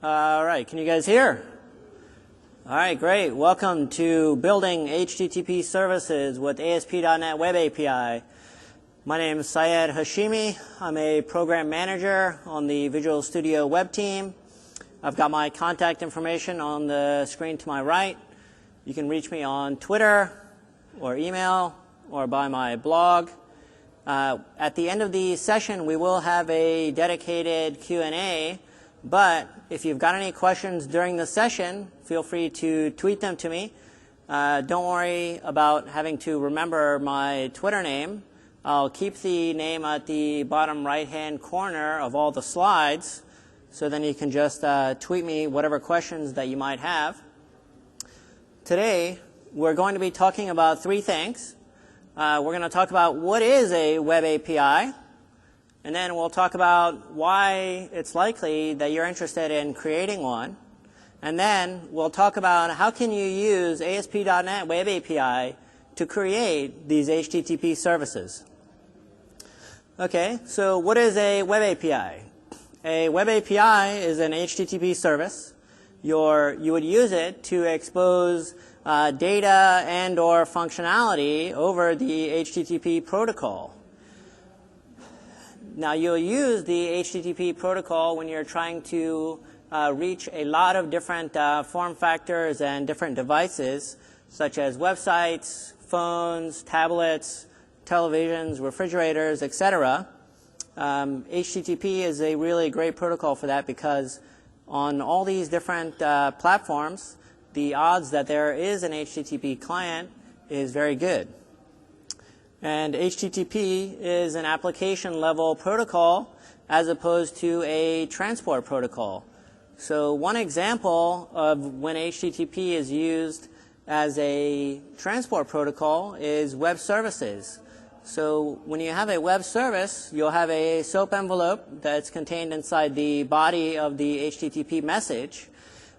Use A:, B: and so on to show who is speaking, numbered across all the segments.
A: All right, can you guys hear? All right, great. Welcome to Building HTTP Services with ASP.NET Web API. My name is Syed Hashimi. I'm a program manager on the Visual Studio Web team. I've got my contact information on the screen to my right. You can reach me on Twitter or email or by my blog. At the end of the session, we will have a dedicated Q&A. But if you've got any questions during the session, feel free to tweet them to me. Don't worry about having to remember my Twitter name. I'll keep the name at the bottom right-hand corner of all the slides, so then you can just tweet me whatever questions that you might have. Today, we're going to be talking about three things. We're going to talk about what is a web API. And then we'll talk about why it's likely that you're interested in creating one. And then we'll talk about how can you use ASP.NET Web API to create these HTTP services. Okay, so what is a Web API? A Web API is an HTTP service. You would use it to expose data and or functionality over the HTTP protocol. Now, you'll use the HTTP protocol when you're trying to reach a lot of different form factors and different devices, such as websites, phones, tablets, televisions, refrigerators, etc. HTTP is a really great protocol for that because on all these different platforms, the odds that there is an HTTP client is very good. And HTTP is an application level protocol as opposed to a transport protocol. So one example of when HTTP is used as a transport protocol is web services. So when you have a web service, you'll have a SOAP envelope that's contained inside the body of the HTTP message.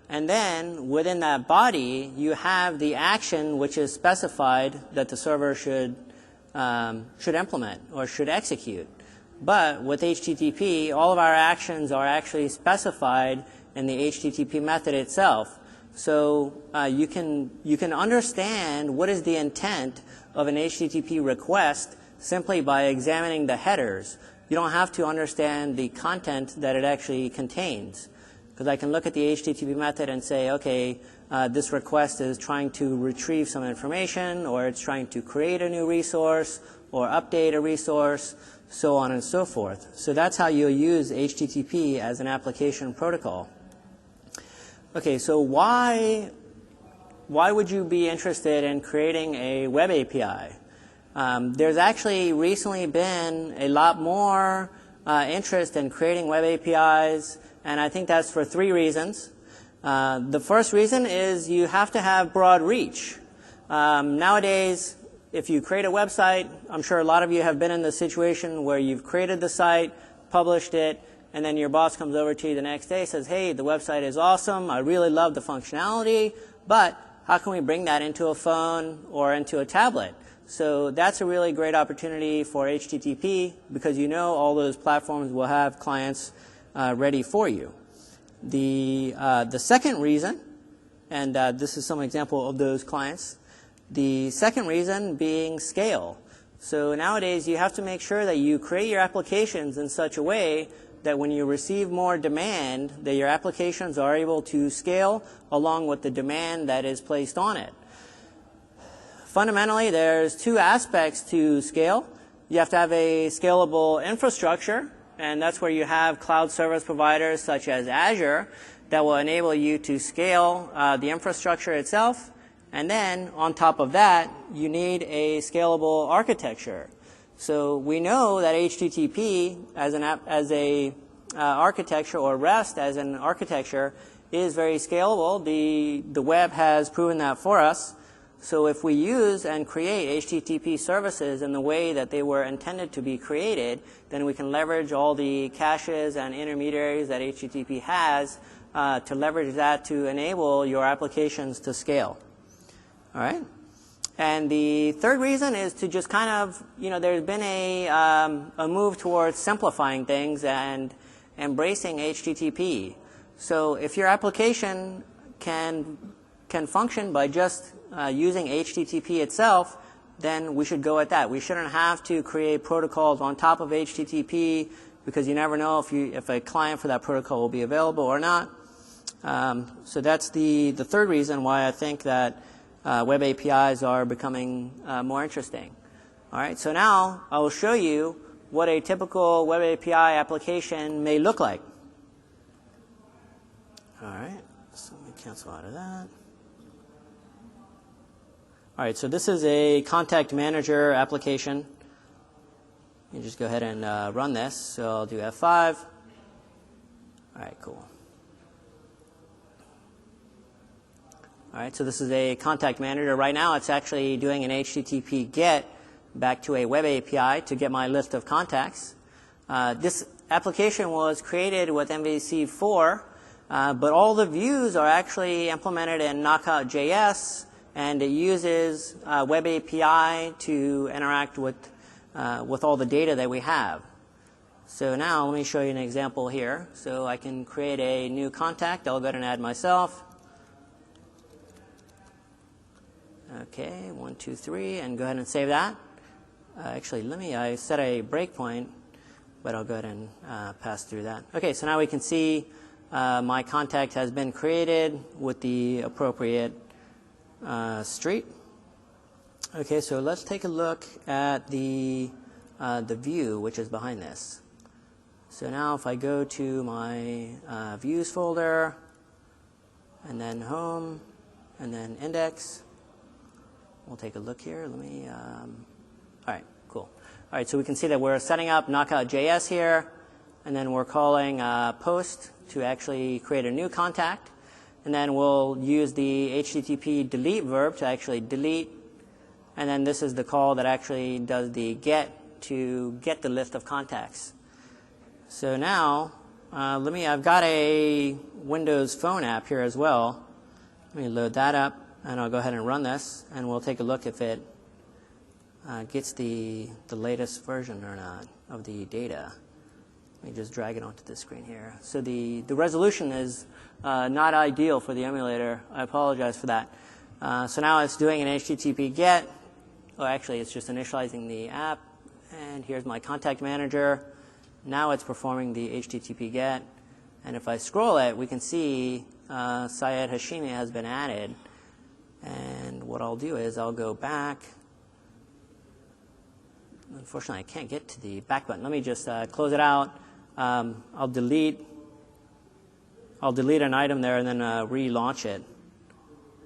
A: And then within that body, you have the action which is specified that the server should implement or should execute. But with HTTP, all of our actions are actually specified in the HTTP method itself. So you can understand what is the intent of an HTTP request simply by examining the headers. You don't have to understand the content that it actually contains. Because I can look at the HTTP method and say, okay, this request is trying to retrieve some information, or it's trying to create a new resource, or update a resource, so on and so forth. So that's how you'll use HTTP as an application protocol. Okay, so why would you be interested in creating a web API? There's actually recently been a lot more interest in creating web APIs, and I think that's for three reasons. The first reason is you have to have broad reach. Nowadays, if you create a website, I'm sure a lot of you have been in the situation where you've created the site, published it, and then your boss comes over to you the next day and says, hey, the website is awesome, I really love the functionality, but how can we bring that into a phone or into a tablet? So that's a really great opportunity for HTTP because you know all those platforms will have clients ready for you. The second reason, and this is some example of those clients, the second reason being scale. So nowadays you have to make sure that you create your applications in such a way that when you receive more demand, that your applications are able to scale along with the demand that is placed on it. Fundamentally, there's two aspects to scale. You have to have a scalable infrastructure, and that's where you have cloud service providers such as Azure that will enable you to scale the infrastructure itself. And then on top of that, you need a scalable architecture. So we know that HTTP as a architecture, or REST as an architecture, is very scalable. The web has proven that for us. So if we use and create HTTP services in the way that they were intended to be created, then we can leverage all the caches and intermediaries that HTTP has to leverage that to enable your applications to scale. All right? And the third reason is to just kind of, there's been a move towards simplifying things and embracing HTTP. So if your application can function by just using HTTP itself, then we should go at that. We shouldn't have to create protocols on top of HTTP because you never know if a client for that protocol will be available or not. So that's the third reason why I think that web APIs are becoming more interesting. All right, so now I will show you what a typical web API application may look like. All right, so let me cancel out of that. All right, so this is a contact manager application. You just go ahead and run this. So I'll do F5. All right, cool. All right, so this is a contact manager. Right now, it's actually doing an HTTP GET back to a web API to get my list of contacts. This application was created with MVC 4, but all the views are actually implemented in Knockout.js, and it uses web API to interact with all the data that we have. So now let me show you an example here. So I can create a new contact. I'll go ahead and add myself. Okay, 1, 2, 3, and go ahead and save that. Actually, I set a breakpoint, but I'll go ahead and pass through that. Okay, so now we can see my contact has been created with the appropriate street. Okay, so let's take a look at the view which is behind this. So now if I go to my views folder, and then home, and then index, we'll take a look here. Let me, all right, cool. All right, so we can see that we're setting up Knockout.js here, and then we're calling post to actually create a new contact. And then we'll use the HTTP delete verb to actually delete. And then this is the call that actually does the get to get the list of contacts. So now, I've got a Windows Phone app here as well. Let me load that up. And I'll go ahead and run this, and we'll take a look if it gets the latest version or not of the data. Let me just drag it onto the screen here. So the resolution is not ideal for the emulator. I apologize for that. So now it's doing an HTTP GET. Oh, actually, it's just initializing the app. And here's my contact manager. Now it's performing the HTTP GET. And if I scroll it, we can see Syed Hashimi has been added. And what I'll do is I'll go back. Unfortunately, I can't get to the back button. Let me just close it out. I'll delete an item there and then relaunch it,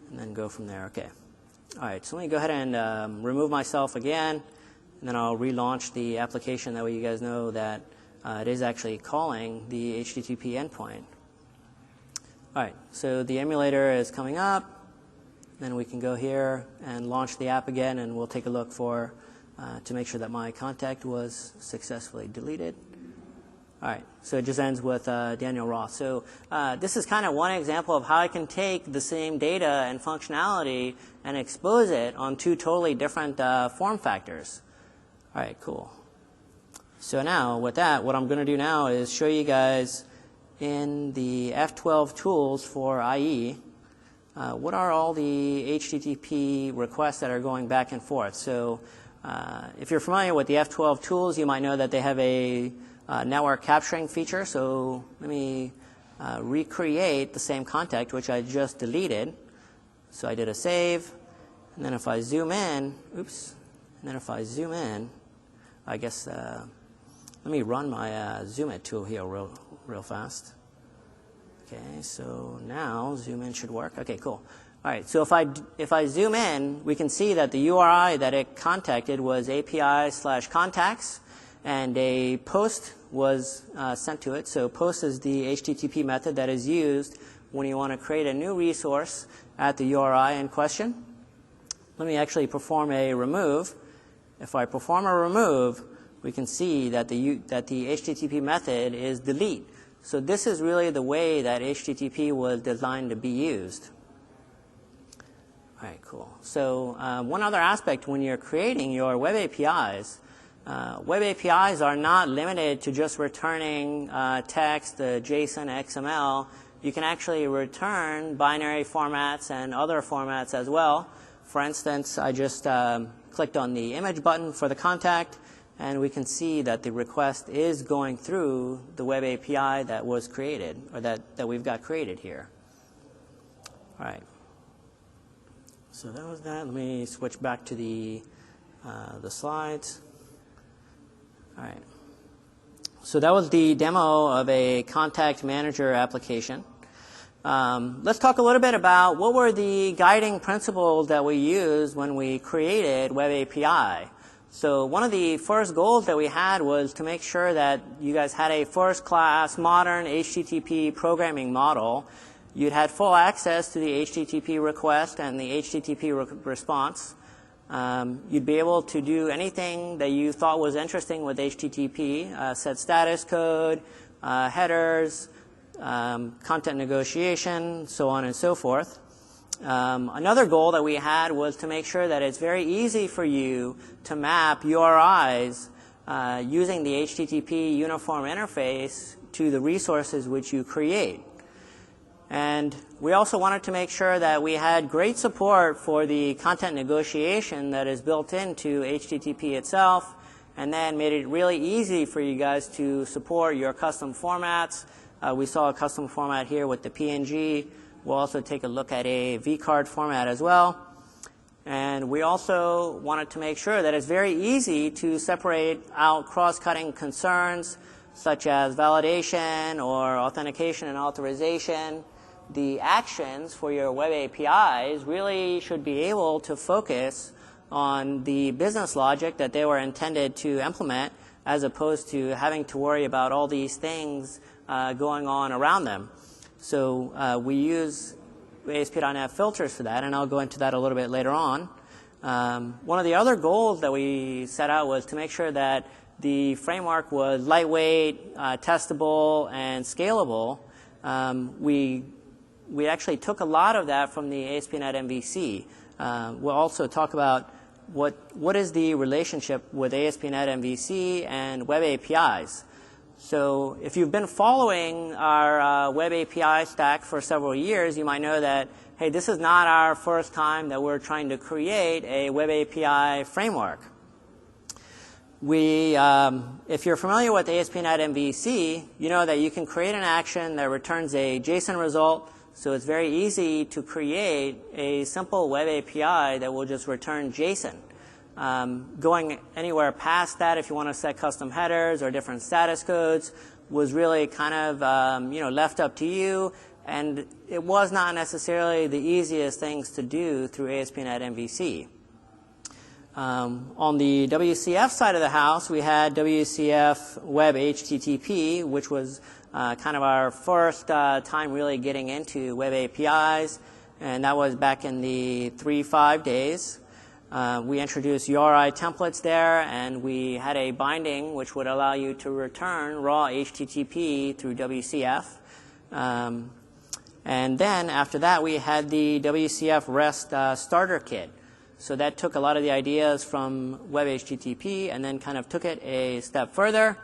A: and then go from there. Okay. All right. So let me go ahead and remove myself again, and then I'll relaunch the application. That way, you guys know that it is actually calling the HTTP endpoint. All right. So the emulator is coming up. Then we can go here and launch the app again, and we'll take a look for to make sure that my contact was successfully deleted. All right, so it just ends with Daniel Roth. So this is kind of one example of how I can take the same data and functionality and expose it on two totally different form factors. All right, cool. So now with that, what I'm going to do now is show you guys in the F12 tools for IE, what are all the HTTP requests that are going back and forth. So if you're familiar with the F12 tools, you might know that they have a network capturing feature. So let me recreate the same contact, which I just deleted. So I did a save. And then if I zoom in, I guess let me run my zoom it tool here real fast. Okay, so now zoom in should work. Okay, cool. All right, so if I zoom in, we can see that the URI that it contacted was API/contacts, and a post was sent to it. So post is the HTTP method that is used when you want to create a new resource at the URI in question. Let me actually perform a remove. If I perform a remove, we can see that the HTTP method is delete. So this is really the way that HTTP was designed to be used. All right, cool. So one other aspect when you're creating your web APIs are not limited to just returning text, JSON, XML. you can actually return binary formats and other formats as well. For instance, I just clicked on the image button for the contact, and we can see that the request is going through the web API that was created, or that we've got created here. All right. So that was that. Let me switch back to the slides. All right. So that was the demo of a contact manager application. Let's talk a little bit about what were the guiding principles that we used when we created Web API. So one of the first goals that we had was to make sure that you guys had a first-class modern HTTP programming model. You'd had full access to the HTTP request and the HTTP response. You'd be able to do anything that you thought was interesting with HTTP, set status code, headers, content negotiation, so on and so forth. Another goal that we had was to make sure that it's very easy for you to map URIs using the HTTP uniform interface to the resources which you create. And we also wanted to make sure that we had great support for the content negotiation that is built into HTTP itself, and then made it really easy for you guys to support your custom formats. We saw a custom format here with the PNG. We'll also take a look at a vCard format as well. And we also wanted to make sure that it's very easy to separate out cross-cutting concerns such as validation or authentication and authorization. The actions for your web APIs really should be able to focus on the business logic that they were intended to implement, as opposed to having to worry about all these things going on around them. So we use ASP.NET filters for that, and I'll go into that a little bit later on. One of the other goals that we set out was to make sure that the framework was lightweight, testable, and scalable. We actually took a lot of that from the ASP.NET MVC. We'll also talk about what is the relationship with ASP.NET MVC and web APIs. So if you've been following our web API stack for several years, you might know that, hey, this is not our first time that we're trying to create a web API framework. If you're familiar with ASP.NET MVC, you know that you can create an action that returns a JSON result. So it's very easy to create a simple web API that will just return JSON. Going anywhere past that, if you want to set custom headers or different status codes, was really kind of left up to you, and it was not necessarily the easiest things to do through ASP.NET MVC. On the WCF side of the house, we had WCF Web HTTP, which was kind of our first time really getting into web APIs, and that was back in the 3.5 days. We introduced URI templates there, and we had a binding which would allow you to return raw HTTP through WCF. And then after that, we had the WCF REST starter kit. So that took a lot of the ideas from web HTTP and then kind of took it a step further.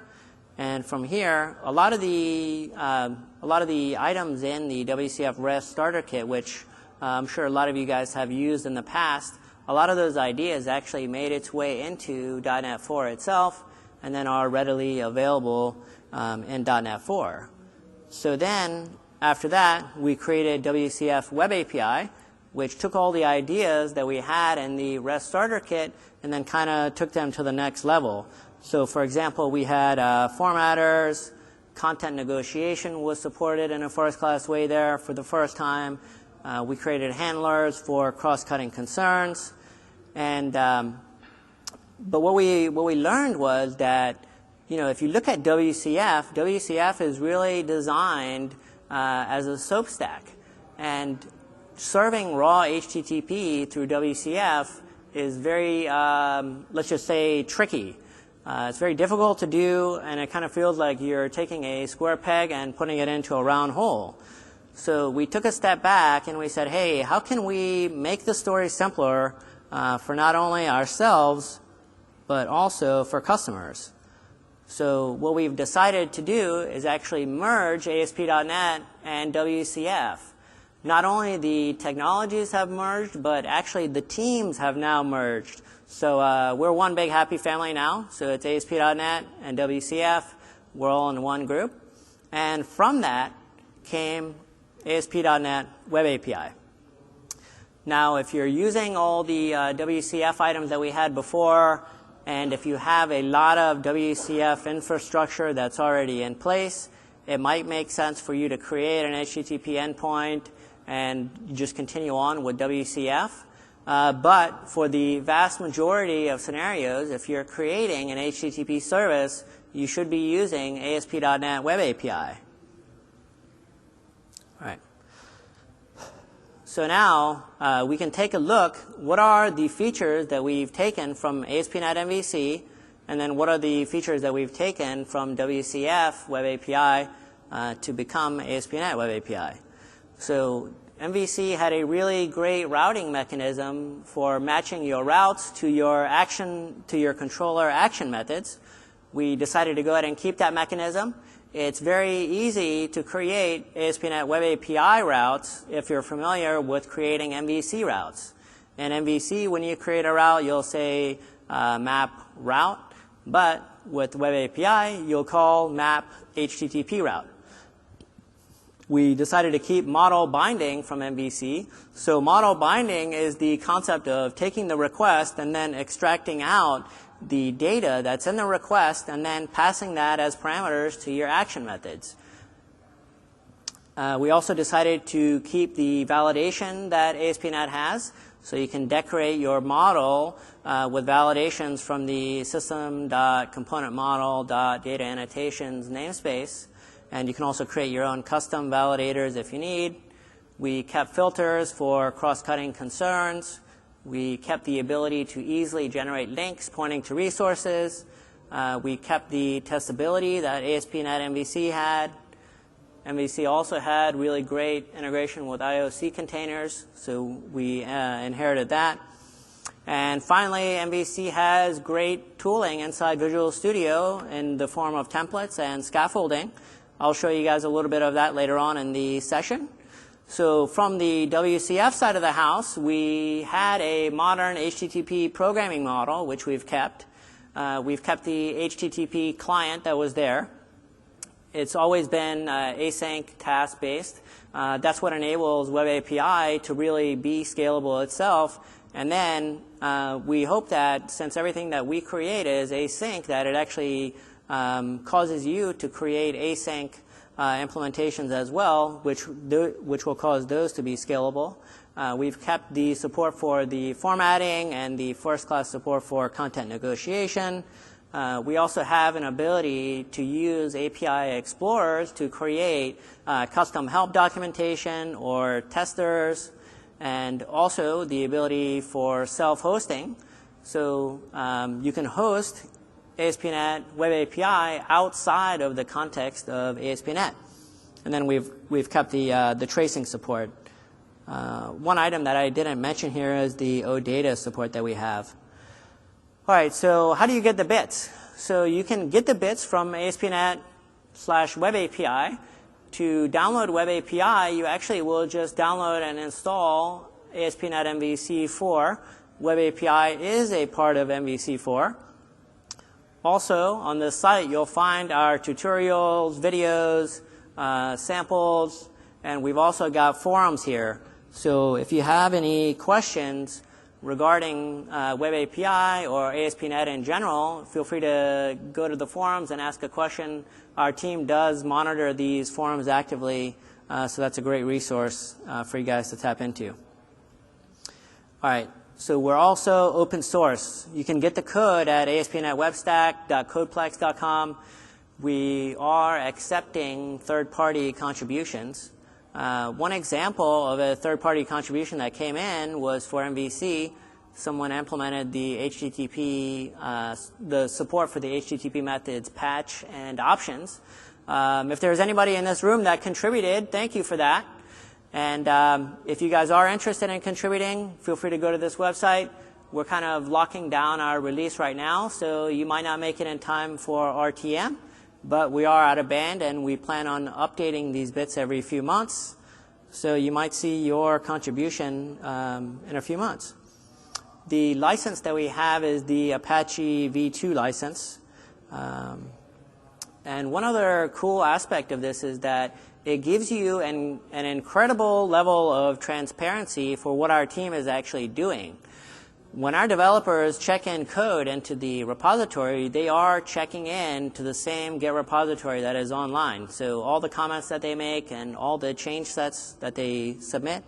A: And from here, a lot of the items in the WCF REST starter kit, which I'm sure a lot of you guys have used in the past, a lot of those ideas actually made its way into .NET 4 itself, and then are readily available in .NET 4. So then, after that, we created WCF Web API, which took all the ideas that we had in the REST starter kit and then kind of took them to the next level. So for example, we had formatters, content negotiation was supported in a first-class way there for the first time. We created handlers for cross-cutting concerns. And but what we learned was that, if you look at WCF, WCF is really designed as a SOAP stack. And serving raw HTTP through WCF is very, let's just say, tricky. It's very difficult to do, and it kind of feels like you're taking a square peg and putting it into a round hole. So we took a step back and we said, hey, how can we make the story simpler for not only ourselves, but also for customers? So what we've decided to do is actually merge ASP.NET and WCF. Not only the technologies have merged, but actually the teams have now merged. So we're one big happy family now. So it's ASP.NET and WCF. We're all in one group. And from that came ASP.NET Web API. Now, if you're using all the WCF items that we had before, and if you have a lot of WCF infrastructure that's already in place, it might make sense for you to create an HTTP endpoint and just continue on with WCF. But for the vast majority of scenarios, if you're creating an HTTP service, you should be using ASP.NET Web API. All right. So now we can take a look. What are the features that we've taken from ASP.NET MVC, and then what are the features that we've taken from WCF Web API to become ASP.NET Web API? So MVC had a really great routing mechanism for matching your routes to your controller action methods. We decided to go ahead and keep that mechanism. It's very easy to create ASP.NET Web API routes if you're familiar with creating MVC routes. In MVC, when you create a route, you'll say map route, but with Web API, you'll call map HTTP route. We decided to keep model binding from MVC. So model binding is the concept of taking the request and then extracting out the data that's in the request and then passing that as parameters to your action methods. We also decided to keep the validation that ASP.NET has, so you can decorate your model with validations from the system.componentModel.data annotations namespace, and you can also create your own custom validators if you need. We kept filters for cross-cutting concerns. We kept the ability to easily generate links pointing to resources. We kept the testability that ASP.NET MVC had. MVC also had really great integration with IOC containers, so we inherited that. And finally, MVC has great tooling inside Visual Studio in the form of templates and scaffolding. I'll show you guys a little bit of that later on in the session. So from the WCF side of the house, we had a modern HTTP programming model, which we've kept. We've kept the HTTP client that was there. It's always been async task-based. That's what enables Web API to really be scalable itself. And then we hope that since everything that we create is async, that it actually causes you to create async implementations as well, which will cause those to be scalable. We've kept the support for the formatting and the first-class support for content negotiation. We also have an ability to use API explorers to create custom help documentation or testers, and also the ability for self-hosting. So you can host ASP.NET Web API outside of the context of ASP.NET. And then we've kept the tracing support. One item that I didn't mention here is the OData support that we have. All right, so how do you get the bits? So you can get the bits from ASP.NET/Web API. To download Web API, you actually will just download and install ASP.NET MVC4. Web API is a part of MVC4. Also, on this site, you'll find our tutorials, videos, samples, and we've also got forums here. So if you have any questions regarding Web API or ASP.NET in general, feel free to go to the forums and ask a question. Our team does monitor these forums actively, so that's a great resource for you guys to tap into. All right. So we're also open source. You can get the code at aspnetwebstack.codeplex.com. We are accepting third-party contributions. One example of a third-party contribution that came in was for MVC. Someone implemented the HTTP, the support for the HTTP methods patch and options. If there's anybody in this room that contributed, thank you for that. And if you guys are interested in contributing, feel free to go to this website. we're kind of locking down our release right now, so you might not make it in time for RTM, but we are out of band, and we plan on updating these bits every few months. So you might see your contribution in a few months. The license that we have is the Apache v2 license. And one other cool aspect of this is that it gives you an incredible level of transparency for what our team is actually doing. When our developers check in code into the repository, they are checking in to the same Git repository that is online. So all the comments that they make and all the change sets that they submit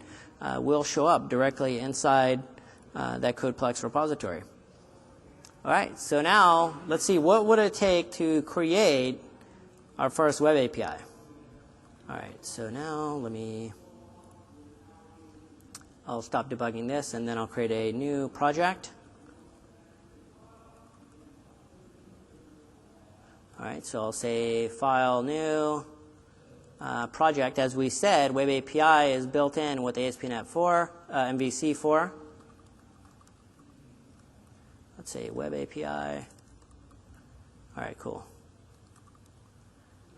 A: will show up directly inside that CodePlex repository. All right, so now let's see, what would it take to create our first web API? All right, so now I'll stop debugging this, and then I'll create a new project. All right, so I'll say File, New, Project. As we said, Web API is built in with ASP.NET 4, MVC 4. Let's say Web API. All right, cool.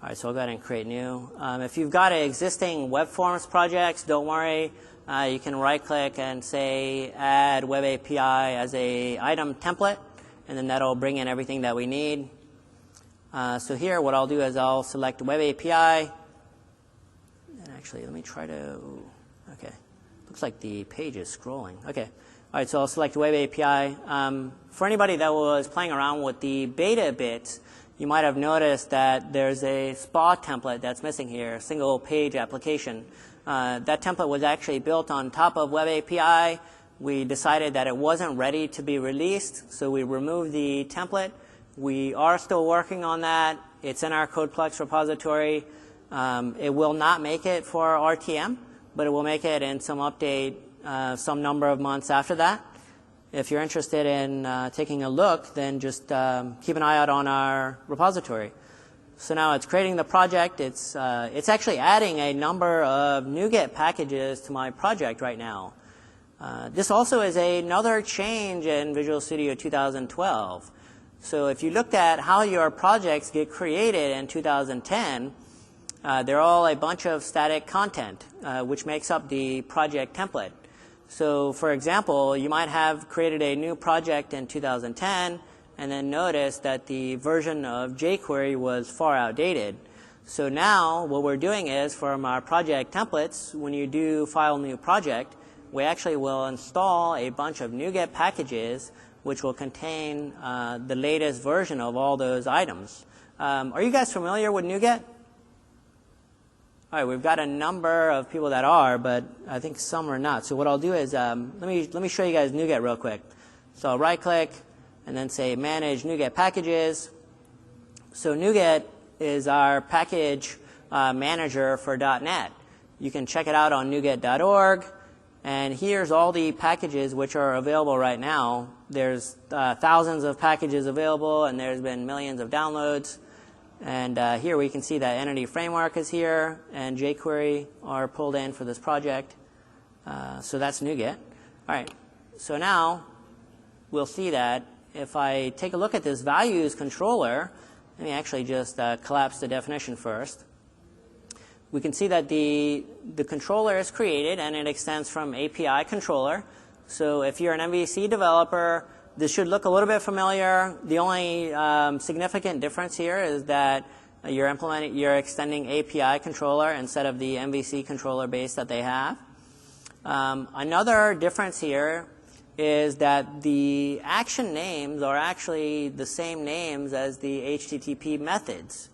A: All right, so I'll go ahead and create new. If you've got an existing web forms projects, don't worry. You can right-click and say Add Web API as a item template, and then that'll bring in everything that we need. So here, what I'll do is I'll select Web API. And actually, let me try to, okay. Looks like the page is scrolling. Okay. All right, so I'll select Web API. For anybody that was playing around with the beta bit, you might have noticed that there's a SPA template that's missing here, a single page application. That template was actually built on top of Web API. We decided that it wasn't ready to be released, so we removed the template. We are still working on that. It's in our CodePlex repository. It will not make it for RTM, but it will make it in some update some number of months after that. If you're interested in taking a look, then just keep an eye out on our repository. So now it's creating the project. It's actually adding a number of NuGet packages to my project right now. This also is another change in Visual Studio 2012. So if you looked at how your projects get created in 2010, they're all a bunch of static content, which makes up the project template. So for example, you might have created a new project in 2010 and then notice that the version of jQuery was far outdated. So now what we're doing is, from our project templates, when you do File, New, Project, we actually will install a bunch of NuGet packages which will contain the latest version of all those items. Are you guys familiar with NuGet? All right, we've got a number of people that are, but I think some are not. So what I'll do is, let me show you guys NuGet real quick. So I'll right-click and then say Manage NuGet Packages. So NuGet is our package manager for .NET. You can check it out on NuGet.org. And here's all the packages which are available right now. There's thousands of packages available, and there's been millions of downloads. And here we can see that Entity Framework is here, and jQuery are pulled in for this project. So that's NuGet. All right, so now we'll see that if I take a look at this values controller, let me actually just collapse the definition first. We can see that the controller is created, and it extends from API controller. So if you're an MVC developer, this should look a little bit familiar. The only significant difference here is that you're extending API controller instead of the MVC controller base that they have. Another difference here is that the action names are actually the same names as the HTTP methods.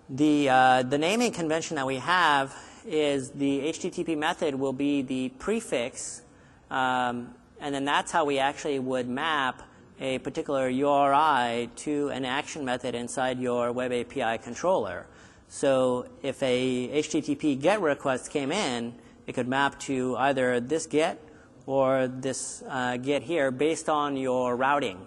A: The naming convention that we have is the HTTP method will be the prefix, and then that's how we actually would map a particular URI to an action method inside your Web API controller. So if a HTTP GET request came in, it could map to either this GET or this GET here based on your routing.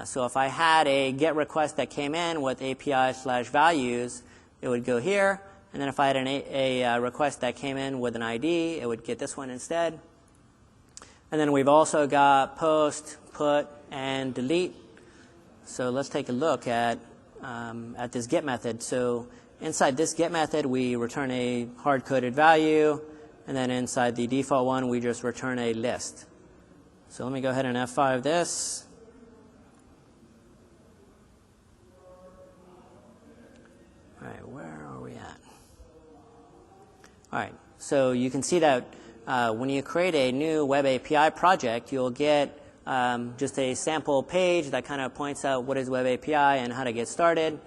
A: So if I had a GET request that came in with API/values, it would go here. And then if I had a request that came in with an ID, it would get this one instead. And then we've also got post, put, and delete. So let's take a look at this get method. So inside this get method, we return a hard-coded value. And then inside the default one, we just return a list. So let me go ahead and F5 this. All right, where are we at? All right, so you can see that when you create a new Web API project, you'll get just a sample page that kind of points out what is Web API and how to get started.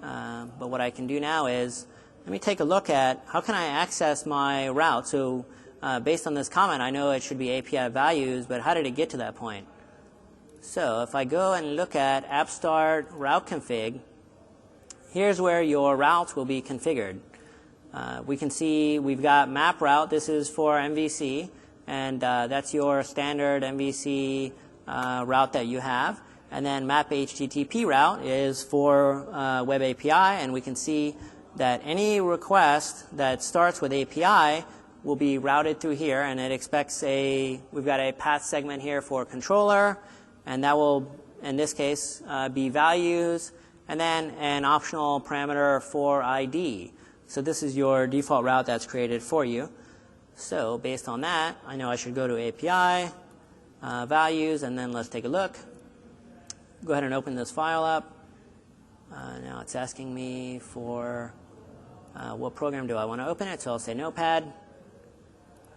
A: But what I can do now is, let me take a look at how can I access my route. So based on this comment, I know it should be API values, but how did it get to that point? So if I go and look at app start route config, here's where your routes will be configured. We can see we've got map route. This is for MVC, and that's your standard MVC route that you have. And then map HTTP route is for Web API, and we can see that any request that starts with API will be routed through here, and it expects we've got a path segment here for controller, and that will, in this case, be values, and then an optional parameter for ID. So this is your default route that's created for you. So based on that, I know I should go to API, values, and then let's take a look. Go ahead and open this file up. Now it's asking me for what program do I want to open it. So I'll say Notepad,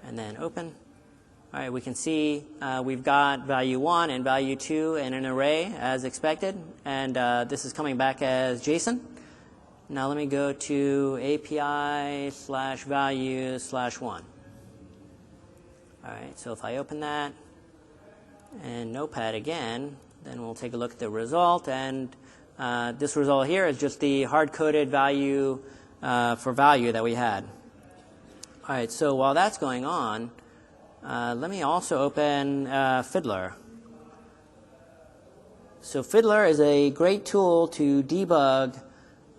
A: and then open. All right, we can see we've got value 1 and value 2 in an array as expected, and this is coming back as JSON. Now let me go to API/values/1. All right, so if I open that and Notepad again, then we'll take a look at the result, and this result here is just the hard-coded value for value that we had. All right, so while that's going on, let me also open Fiddler. So Fiddler is a great tool to debug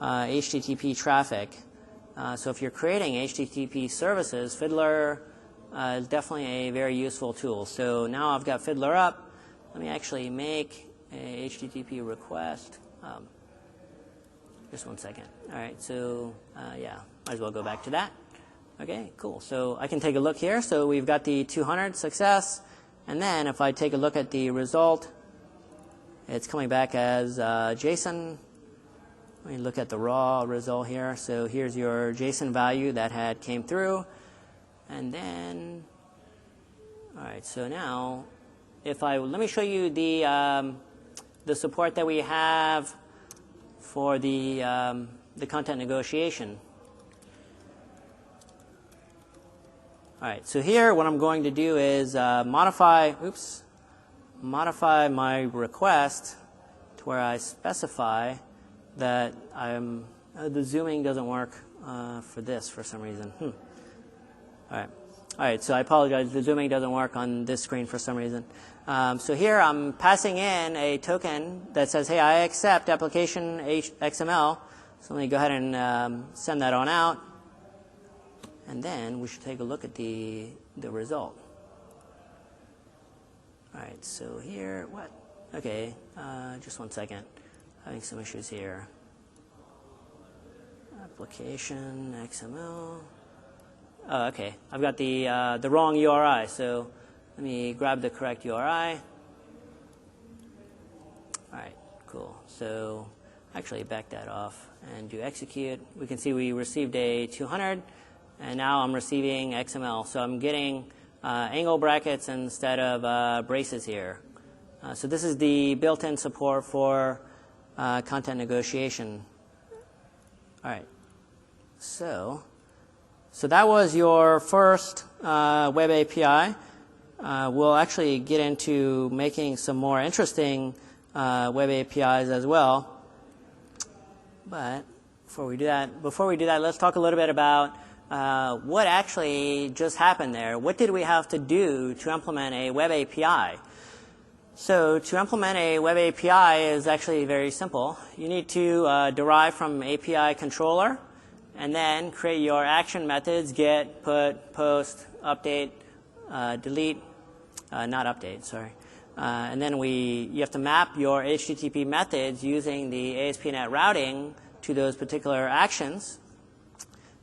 A: HTTP traffic. So if you're creating HTTP services, Fiddler is definitely a very useful tool. So now I've got Fiddler up. Let me actually make a HTTP request. Just one second. All right, so yeah, might as well go back to that. Okay, cool. So I can take a look here. So we've got the 200 success. And then if I take a look at the result, it's coming back as JSON. Let me look at the raw result here. So here's your JSON value that had came through. And then, all right, so now let me show you the support that we have for the content negotiation. All right, so here what I'm going to do is modify my request to where I specify that the zooming doesn't work for this for some reason. All right, so I apologize. The zooming doesn't work on this screen for some reason. So here I'm passing in a token that says, hey, I accept application XML. So let me go ahead and send that on out. And then we should take a look at the result. All right, so here, what? Okay, just one second. Having some issues here. Application XML. Oh, okay, I've got the wrong URI. So let me grab the correct URI. All right, cool. So actually back that off and do execute. We can see we received a 200. And now I'm receiving XML. So I'm getting angle brackets instead of braces here. So this is the built-in support for content negotiation. All right. So that was your first web API. We'll actually get into making some more interesting web APIs as well. But before we do that, let's talk a little bit about what actually just happened there. What did we have to do to implement a web API? So to implement a web API is actually very simple. You need to derive from API controller and then create your action methods: get, put, post, update, delete, not update, sorry. And then you have to map your HTTP methods using the ASP.NET routing to those particular actions.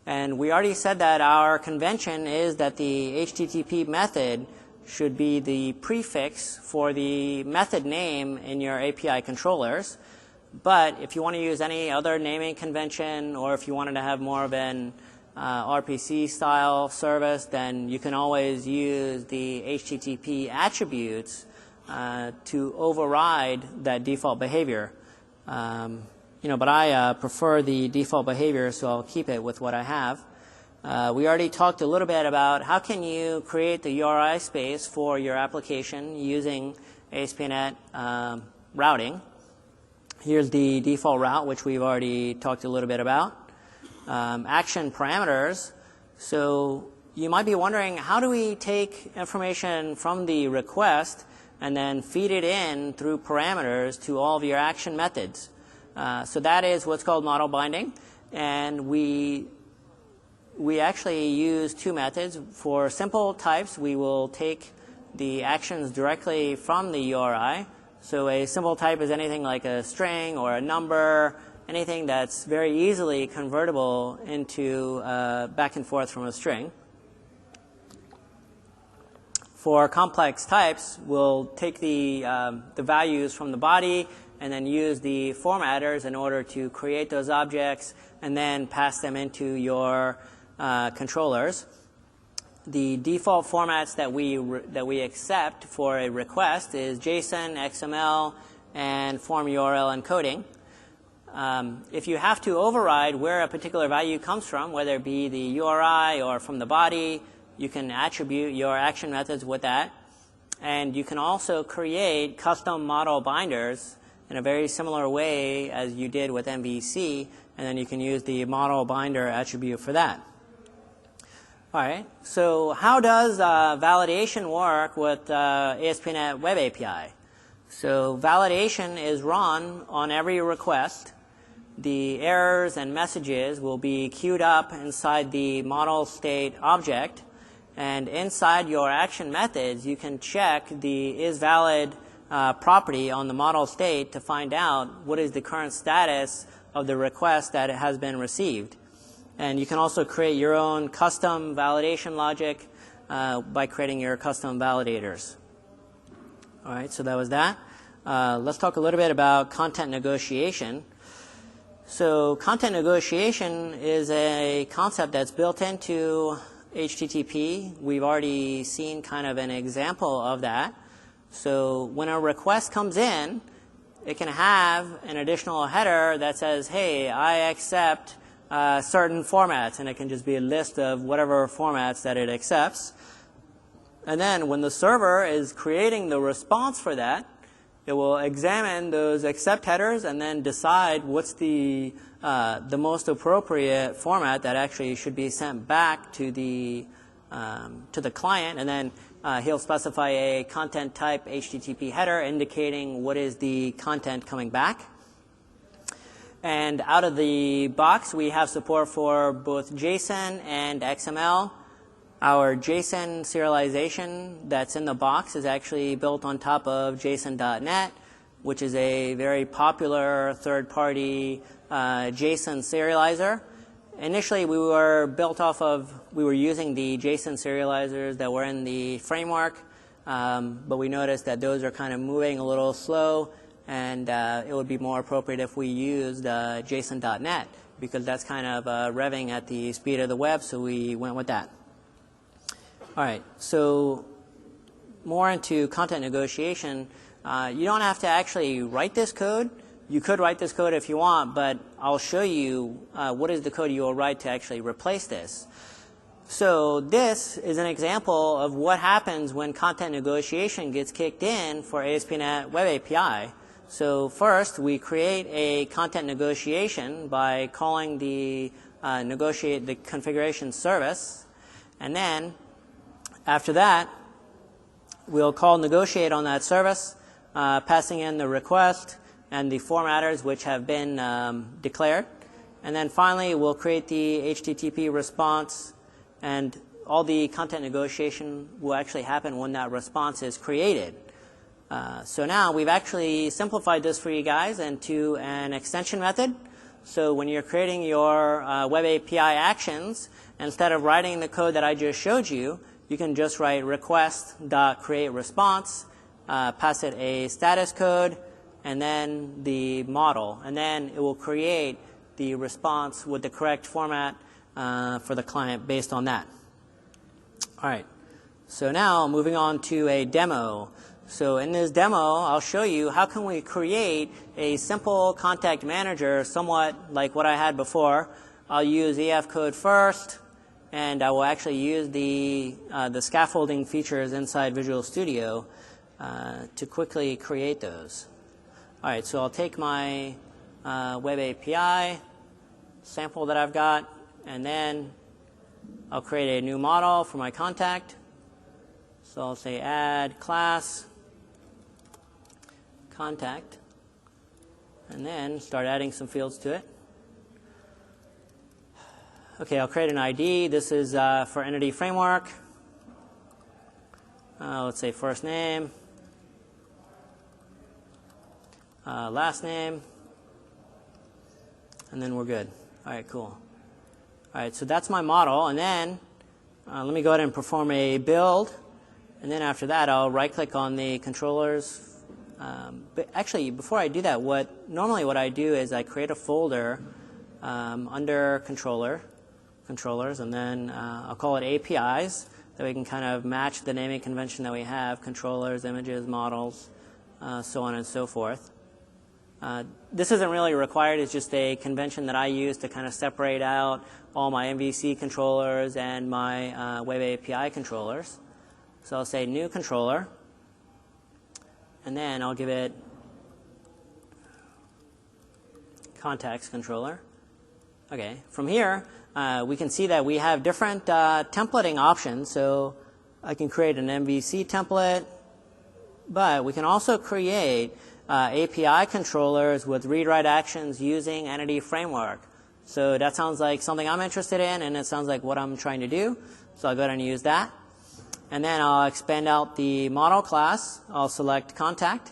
A: And we already said that our convention is that the HTTP method should be the prefix for the method name in your API controllers. But if you want to use any other naming convention, or if you wanted to have more of an RPC style service, then you can always use the HTTP attributes to override that default behavior. But I prefer the default behavior, so I'll keep it with what I have. We already talked a little bit about how can you create the URI space for your application using ASP.NET routing. Here's the default route, which we've already talked a little bit about. Action parameters. So you might be wondering, how do we take information from the request and then feed it in through parameters to all of your action methods? So that is what's called model binding. And we actually use two methods. For simple types, we will take the actions directly from the URI. So a simple type is anything like a string or a number, anything that's very easily convertible into back and forth from a string. For complex types, we'll take the values from the body and then use the formatters in order to create those objects and then pass them into your controllers. The default formats that we accept for a request is JSON, XML, and form URL encoding. If you have to override where a particular value comes from, whether it be the URI or from the body, you can attribute your action methods with that. And you can also create custom model binders in a very similar way as you did with MVC, and then you can use the model binder attribute for that. All right, so how does validation work with ASP.NET Web API? So validation is run on every request. The errors and messages will be queued up inside the model state object. And inside your action methods, you can check the isValid property on the model state to find out what is the current status of the request that it has been received. And you can also create your own custom validation logic by creating your custom validators. All right, so that was that. Let's talk a little bit about content negotiation. So content negotiation is a concept that's built into HTTP. We've already seen kind of an example of that. So when a request comes in, it can have an additional header that says, hey, I accept certain formats, and it can just be a list of whatever formats that it accepts. And then when the server is creating the response for that, it will examine those accept headers and then decide what's the most appropriate format that actually should be sent back to the client, and then he'll specify a content type HTTP header indicating what is the content coming back. And out of the box, we have support for both JSON and XML. Our JSON serialization that's in the box is actually built on top of JSON.NET, which is a very popular third-party JSON serializer. Initially, we were using the JSON serializers that were in the framework, but we noticed that those are kind of moving a little slow, and it would be more appropriate if we used JSON.NET, because that's kind of revving at the speed of the web, so we went with that. All right, so more into content negotiation. You don't have to actually write this code. You could write this code if you want, but I'll show you what is the code you will write to actually replace this. So this is an example of what happens when content negotiation gets kicked in for ASP.NET Web API. So first, we create a content negotiation by calling the negotiate the configuration service, and then after that, we'll call negotiate on that service, passing in the request and the formatters which have been declared. And then finally, we'll create the HTTP response and all the content negotiation will actually happen when that response is created. So now we've actually simplified this for you guys into an extension method. So when you're creating your web API actions, instead of writing the code that I just showed you, you can just write request.createResponse, pass it a status code, and then the model. And then it will create the response with the correct format for the client based on that. All right. So now moving on to a demo. So in this demo, I'll show you how can we create a simple contact manager, somewhat like what I had before. I'll use EF code first, and I will actually use the scaffolding features inside Visual Studio to quickly create those. All right, so I'll take my web API sample that I've got, and then I'll create a new model for my contact. So I'll say add class contact, and then start adding some fields to it. Okay, I'll create an ID. This is for Entity Framework. Let's say first name, last name, and then we're good. All right, cool. All right, so that's my model, and then let me go ahead and perform a build, and then after that I'll right-click on the controllers. But actually, before I do that, normally what I do is I create a folder under controllers, and then I'll call it APIs, that we can kind of match the naming convention that we have, controllers, images, models, so on and so forth. This isn't really required. It's just a convention that I use to kind of separate out all my MVC controllers and my web API controllers. So I'll say new controller, and then I'll give it contacts controller. Okay, from here we can see that we have different templating options. So I can create an MVC template, but we can also create API controllers with read-write actions using Entity Framework. So that sounds like something I'm interested in, and it sounds like what I'm trying to do. So I'll go ahead and use that. And then I'll expand out the model class. I'll select contact.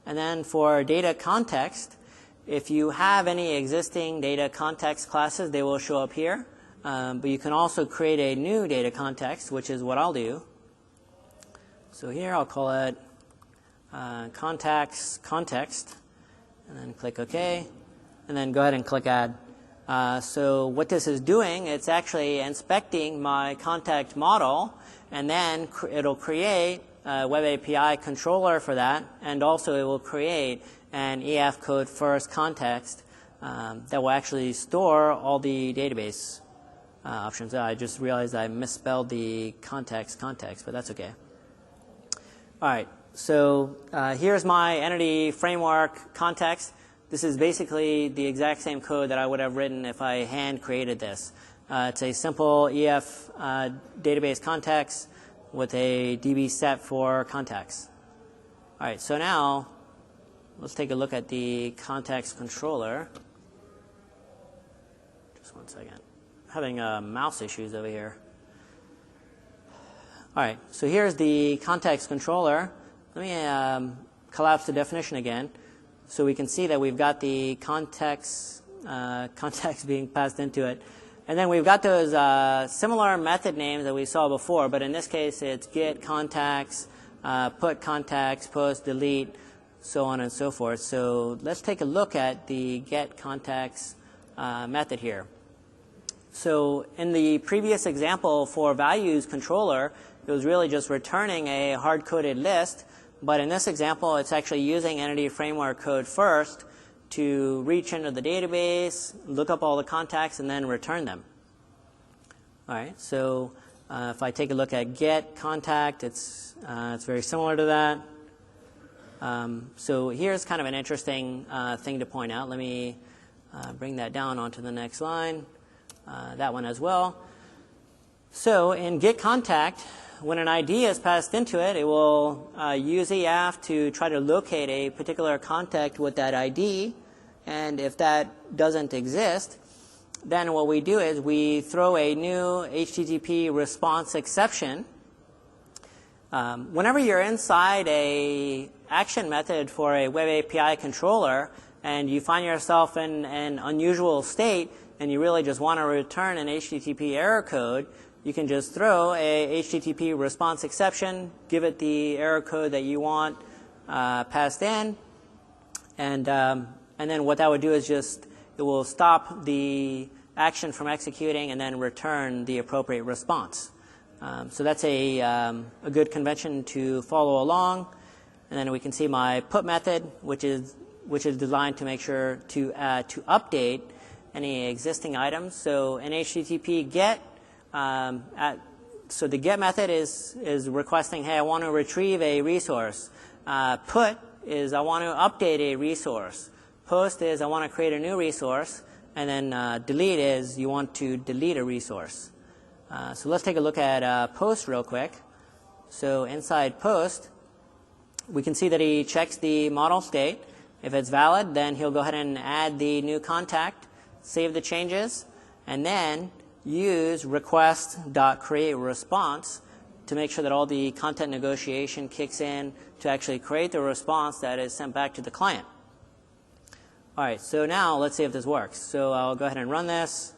A: And then for data context, if you have any existing data context classes, they will show up here. But you can also create a new data context, which is what I'll do. So here I'll call it contacts context, and then click OK, and then go ahead and click Add. So what this is doing, it's actually inspecting my contact model, and then it'll create a web API controller for that, and also it will create an EF code first context that will actually store all the database options. I just realized I misspelled the context, but that's okay. All right, so here's my Entity Framework context. This is basically the exact same code that I would have written if I hand created this. It's a simple EF database context with a DB set for contacts. All right, so now let's take a look at the context controller. Just one second. I'm having mouse issues over here. All right, so here's the context controller. Let me collapse the definition again, so we can see that we've got the context being passed into it. And then we've got those similar method names that we saw before, but in this case it's get contacts, put contacts, post, delete, so on and so forth. So let's take a look at the get contacts method here. So in the previous example for values controller, it was really just returning a hard-coded list. But in this example, it's actually using Entity Framework code first to reach into the database, look up all the contacts, and then return them. All right, so if I take a look at get contact, it's very similar to that. So here's kind of an interesting thing to point out. Let me bring that down onto the next line, that one as well. So in get contact, when an ID is passed into it, it will use EF to try to locate a particular contact with that ID. And if that doesn't exist, then what we do is we throw a new HTTP response exception. Whenever you're inside a action method for a web API controller and you find yourself in an unusual state and you really just want to return an HTTP error code, you can just throw a HTTP response exception, give it the error code that you want passed in, and then what that would do is just it will stop the action from executing and then return the appropriate response. So that's a good convention to follow along. And then we can see my put method, which is designed to make sure to update any existing items. So in HTTP GET, so the GET method is requesting, hey, I want to retrieve a resource. Put is I want to update a resource. Post is I want to create a new resource. And then delete is you want to delete a resource. So let's take a look at post real quick. So inside post, we can see that he checks the model state. If it's valid, then he'll go ahead and add the new contact, save the changes, and then use request.createResponse to make sure that all the content negotiation kicks in to actually create the response that is sent back to the client. All right, so now let's see if this works. So I'll go ahead and run this.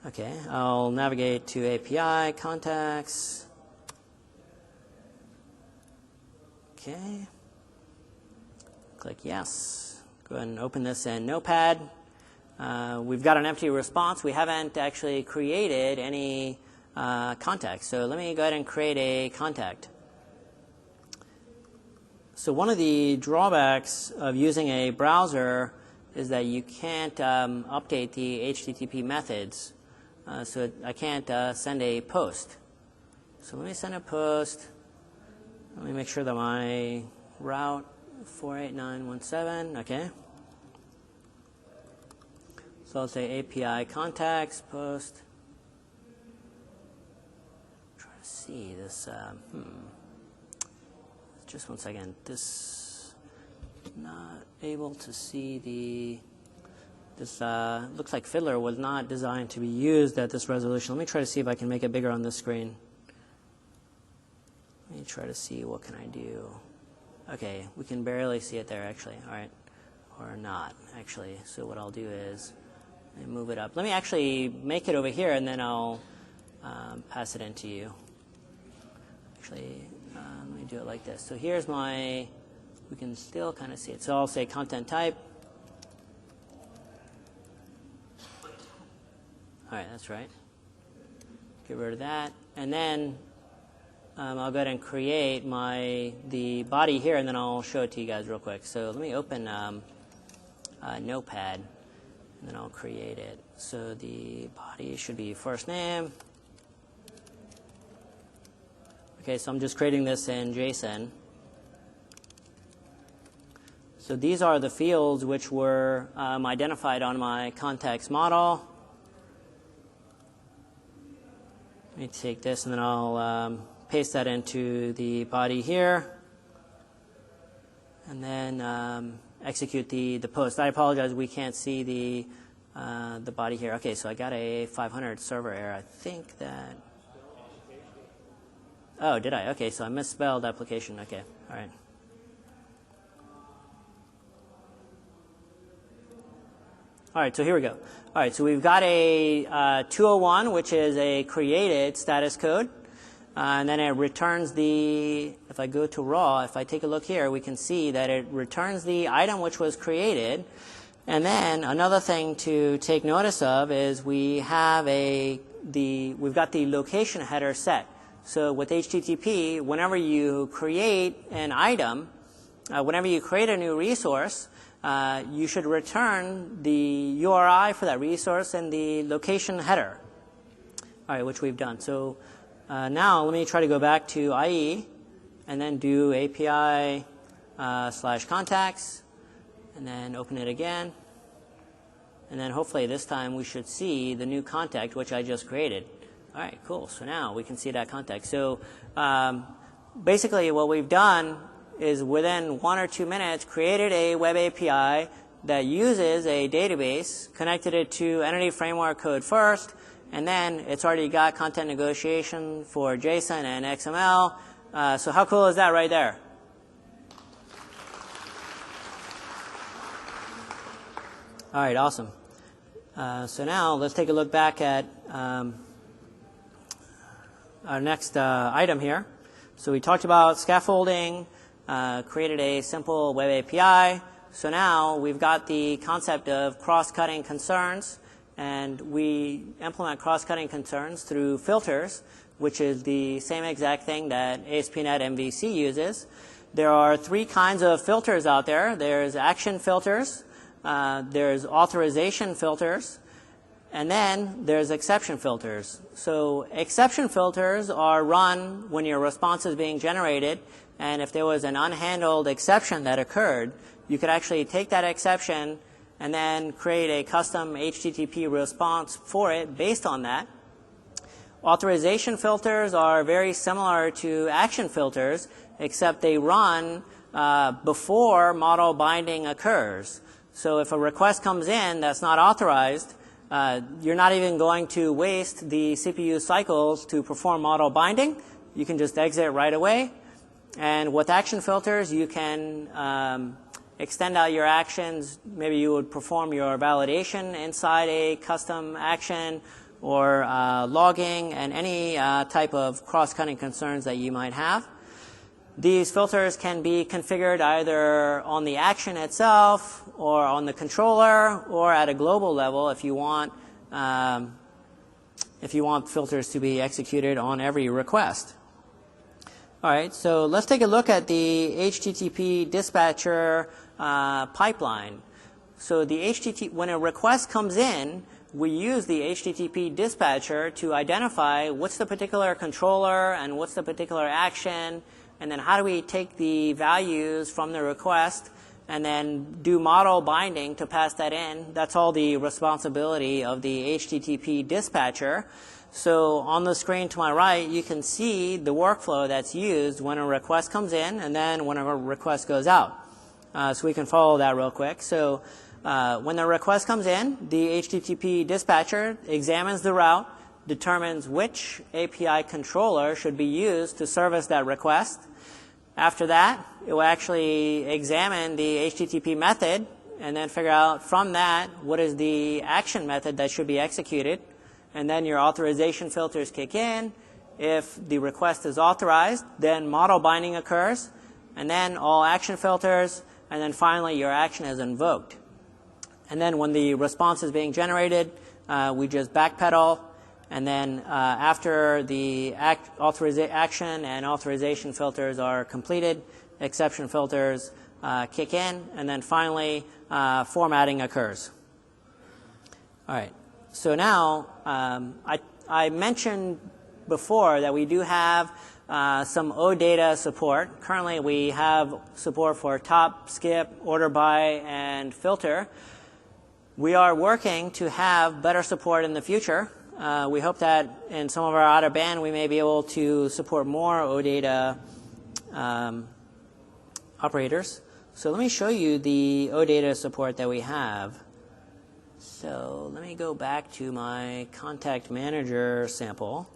A: Okay, I'll navigate to API, contacts. Okay. Click yes. Go ahead and open this in Notepad. We've got an empty response. We haven't actually created any contacts. So let me go ahead and create a contact. So one of the drawbacks of using a browser is that you can't update the HTTP methods. So I can't send a post. So let me send a post. Let me make sure that my route 48917, okay. So I'll say API contacts post. Try to see this. Just one second. This not able to see the. This looks like Fiddler was not designed to be used at this resolution. Let me try to see if I can make it bigger on this screen. Let me try to see what can I do. Okay, we can barely see it there actually. All right, or not actually. So what I'll do is let me move it up. Let me actually make it over here, and then I'll pass it into you. Actually, let me do it like this. So here's my. We can still kind of see it. So I'll say content type. All right, that's right. Get rid of that, and then I'll go ahead and create the body here, and then I'll show it to you guys real quick. So let me open Notepad, and then I'll create it. So the body should be first name. Okay, so I'm just creating this in JSON. So these are the fields which were identified on my context model. Let me take this, and then I'll paste that into the body here, and then execute the post. I apologize, we can't see the body here. Okay, so I got a 500 server error. I think that. Oh, did I? Okay, so I misspelled application. Okay, all right. All right, so here we go. All right, so we've got a 201, which is a created status code. And then it returns the, if I go to raw, if I take a look here, we can see that it returns the item which was created. And then another thing to take notice of is we've got the location header set. So with HTTP, whenever you create an item, whenever you create a new resource, you should return the URI for that resource and the location header, all right, which we've done. So now let me try to go back to IE and then do API /contacts, and then open it again. And then hopefully this time we should see the new contact which I just created. All right, cool. So now we can see that contact. So basically what we've done is within 1 or 2 minutes created a web API, that uses a database, connected it to entity framework code first, and then it's already got content negotiation for JSON and XML. So how cool is that right there? All right, awesome. So now let's take a look back at our next item here. So we talked about scaffolding, created a simple web API. So now we've got the concept of cross-cutting concerns, and we implement cross-cutting concerns through filters, which is the same exact thing that ASP.NET MVC uses. There are three kinds of filters out there. There's action filters, there's authorization filters, and then there's exception filters. So exception filters are run when your response is being generated, and if there was an unhandled exception that occurred, you could actually take that exception and then create a custom HTTP response for it based on that. Authorization filters are very similar to action filters, except they run before model binding occurs. So if a request comes in that's not authorized, you're not even going to waste the CPU cycles to perform model binding. You can just exit right away. And with action filters, you can extend out your actions. Maybe you would perform your validation inside a custom action, or logging, and any type of cross-cutting concerns that you might have. These filters can be configured either on the action itself, or on the controller, or at a global level if you want filters to be executed on every request. All right, so let's take a look at the HTTP dispatcher pipeline. So when a request comes in, we use the HTTP dispatcher to identify what's the particular controller and what's the particular action, and then how do we take the values from the request and then do model binding to pass that in. That's all the responsibility of the HTTP dispatcher. So on the screen to my right, you can see the workflow that's used when a request comes in and then when a request goes out. So we can follow that real quick. So when the request comes in, the HTTP dispatcher examines the route, determines which API controller should be used to service that request. After that, it will actually examine the HTTP method and then figure out from that what is the action method that should be executed. And then your authorization filters kick in. If the request is authorized, then model binding occurs, and then all action filters, and then finally your action is invoked. And then when the response is being generated, we just backpedal. And then after the action and authorization filters are completed, exception filters kick in. And then finally, formatting occurs. All right. So now, I mentioned before that we do have some OData support. Currently, we have support for top, skip, order by, and filter. We are working to have better support in the future. We hope that in some of our outer band, we may be able to support more OData operators. So let me show you the OData support that we have. So let me go back to my contact manager sample,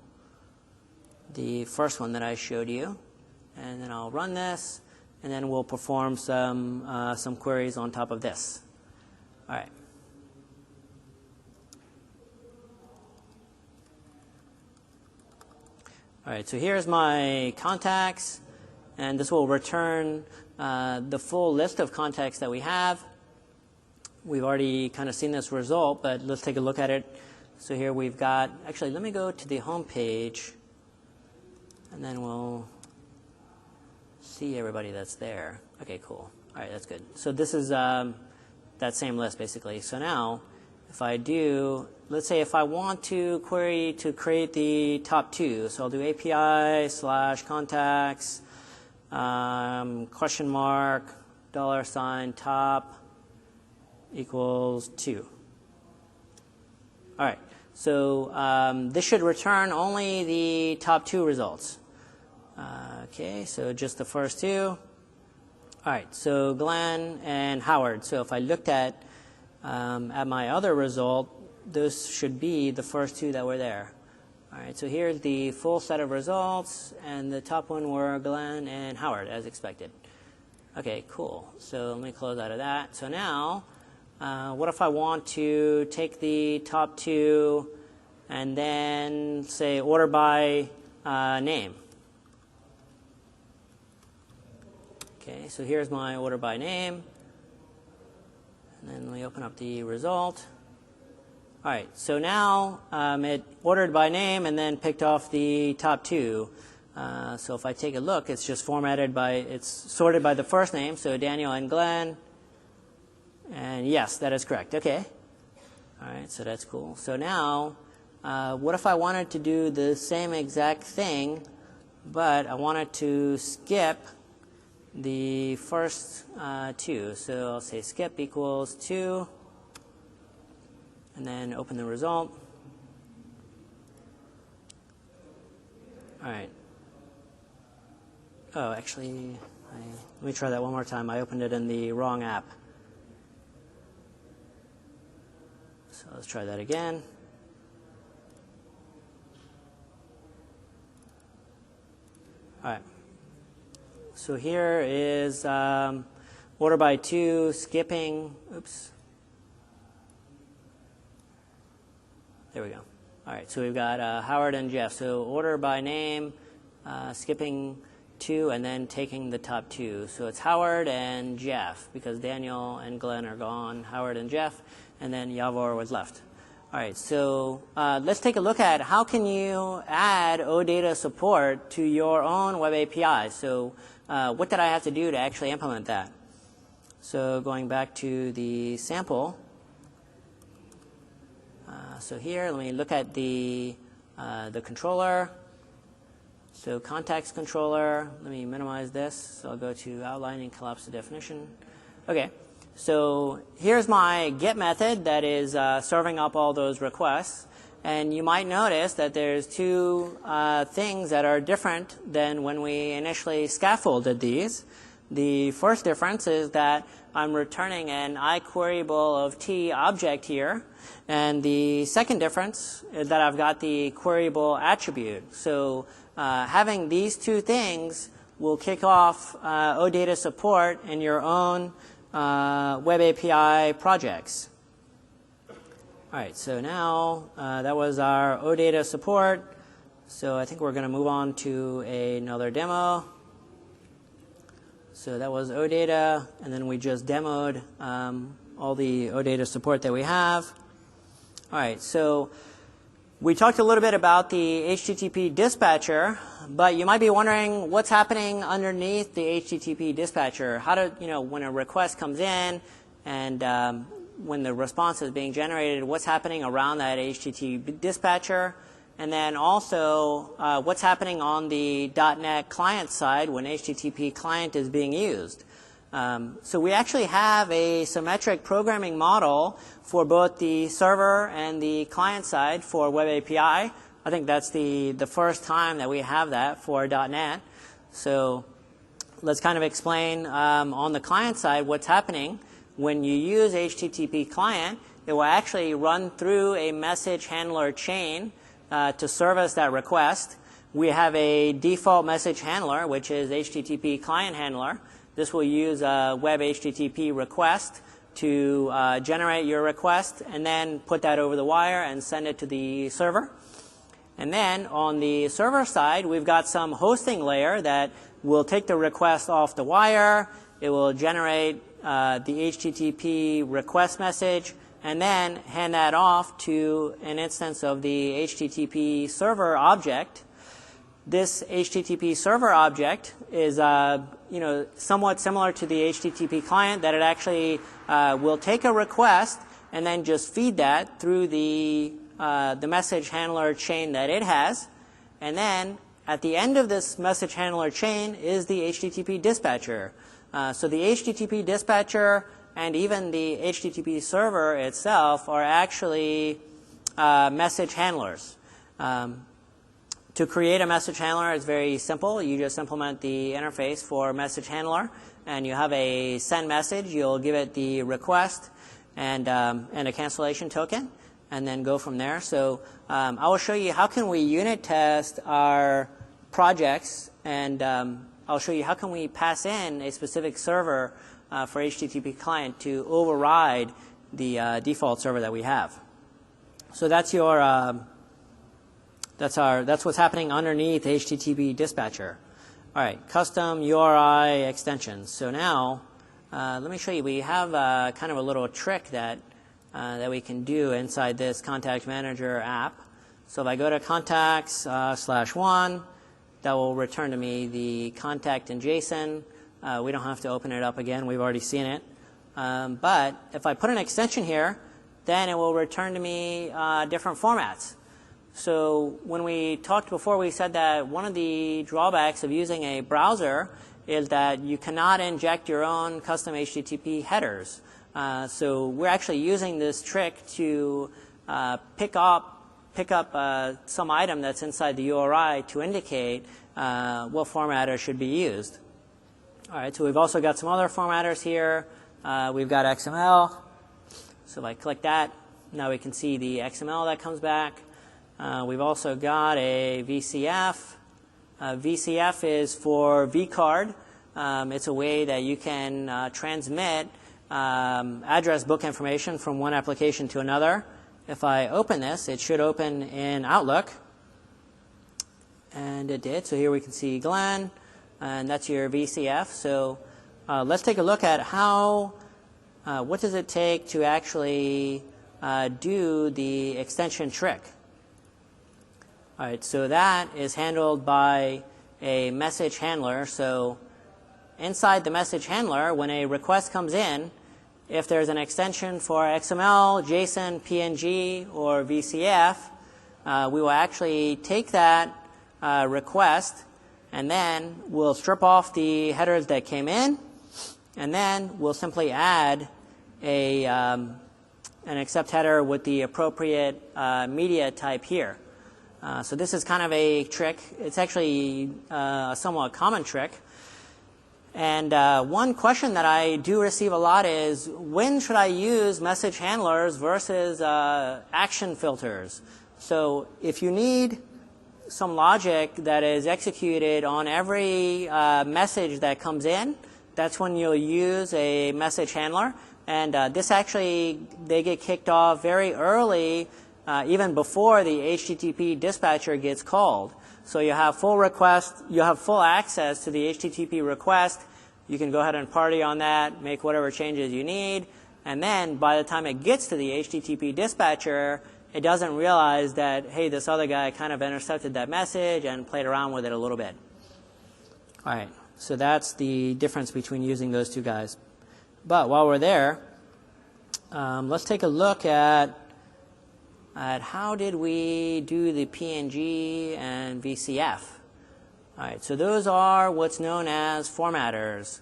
A: the first one that I showed you, and then I'll run this, and then we'll perform some queries on top of this. All right. All right, so here's my contacts, and this will return the full list of contacts that we have. We've already kind of seen this result, but let's take a look at it. So here we've got, actually, let me go to the home page, and then we'll see everybody that's there. Okay, cool. All right, that's good. So this is that same list, basically. So now, if I do, let's say if I want to query to create the top two, so I'll do API/contacts, question mark, $ top equals 2. All right, so this should return only the top 2 results. Okay, so just the first 2. All All right, so Glenn and Howard. So if I looked at my other result, those should be the first two that were there. All right, so here's the full set of results, and the top one were Glenn and Howard, as expected. Okay, cool. So let me close out of that. So now, what if I want to take the top two and then say order by name? Okay, so here's my order by name. And then let me open up the result. All right, so now it ordered by name and then picked off the top two. So if I take a look, it's just formatted by, it's sorted by the first name, so Daniel and Glenn. And yes, that is correct. Okay. All right, so that's cool. So now, what if I wanted to do the same exact thing, but I wanted to skip the first two? So I'll say skip equals 2. And then open the result. All right. Oh, actually, let me try that one more time. I opened it in the wrong app. So let's try that again. All right. So here is order by 2, skipping. Oops. There we go. All right, so we've got Howard and Jeff. So order by name, skipping 2, and then taking the top 2. So it's Howard and Jeff, because Daniel and Glenn are gone. Howard and Jeff, and then Yavor was left. All right, so let's take a look at how can you add OData support to your own web API. So what did I have to do to actually implement that? So going back to the sample. So here, let me look at the controller. So context controller, let me minimize this. So I'll go to outline and collapse the definition. Okay, so here's my get method that is serving up all those requests. And you might notice that there's two things that are different than when we initially scaffolded these. The first difference is that I'm returning an iQueryable of T object here. And the second difference is that I've got the queryable attribute. So having these two things will kick off OData support in your own web API projects. All right, so now that was our OData support. So I think we're going to move on to another demo. So that was OData, and then we just demoed all the OData support that we have. All right, so we talked a little bit about the HTTP dispatcher, but you might be wondering what's happening underneath the HTTP dispatcher. How do, when a request comes in and when the response is being generated, what's happening around that HTTP dispatcher? And then also, what's happening on the .NET client side when HTTP client is being used. So we actually have a symmetric programming model for both the server and the client side for Web API. I think that's the first time that we have that for .NET. So let's kind of explain on the client side what's happening. When you use HTTP client, it will actually run through a message handler chain to service that request. We have a default message handler, which is HTTP client handler. This will use a web HTTP request to generate your request and then put that over the wire and send it to the server. And then on the server side, we've got some hosting layer that will take the request off the wire. It will generate the HTTP request message and then hand that off to an instance of the HTTP server object. This HTTP server object is somewhat similar to the HTTP client, that it actually will take a request and then just feed that through the message handler chain that it has. And then at the end of this message handler chain is the HTTP dispatcher. So the HTTP dispatcher and even the HTTP server itself are actually message handlers. To create a message handler is very simple. You just implement the interface for message handler, and you have a send message. You'll give it the request and a cancellation token, and then go from there. So I will show you how can we unit test our projects, and I'll show you how can we pass in a specific server for HTTP client to override the default server that we have. So that's your that's what's happening underneath HTTP dispatcher. All right, custom URI extensions. So now let me show you. We have kind of a little trick that we can do inside this contact manager app. So if I go to contacts /1, that will return to me the contact in JSON. We don't have to open it up again. We've already seen it. But if I put an extension here, then it will return to me different formats. So when we talked before, we said that one of the drawbacks of using a browser is that you cannot inject your own custom HTTP headers. So we're actually using this trick to pick up some item that's inside the URI to indicate what formatter should be used. All right, so we've also got some other formatters here. We've got XML. So if I click that, now we can see the XML that comes back. We've also got a VCF. VCF is for vCard. It's a way that you can transmit address book information from one application to another. If I open this, it should open in Outlook. And it did. So here we can see Glenn, and that's your VCF. So let's take a look at what does it take to actually do the extension trick. All right, so that is handled by a message handler. So inside the message handler, when a request comes in, if there's an extension for XML, JSON, PNG, or VCF, we will actually take that request, and then we'll strip off the headers that came in, and then we'll simply add an accept header with the appropriate media type here. So this is kind of a trick. It's actually a somewhat common trick. And one question that I do receive a lot is, when should I use message handlers versus action filters? So if you need some logic that is executed on every message that comes in, that's when you'll use a message handler. And this actually, they get kicked off very early, even before the HTTP dispatcher gets called. So you have full access to the HTTP request. You can go ahead and party on that, make whatever changes you need, and then by the time it gets to the HTTP dispatcher, it doesn't realize that, hey, this other guy kind of intercepted that message and played around with it a little bit. All right, so that's the difference between using those two guys. But while we're there, let's take a look at how did we do the PNG and VCF. All right, so those are what's known as formatters.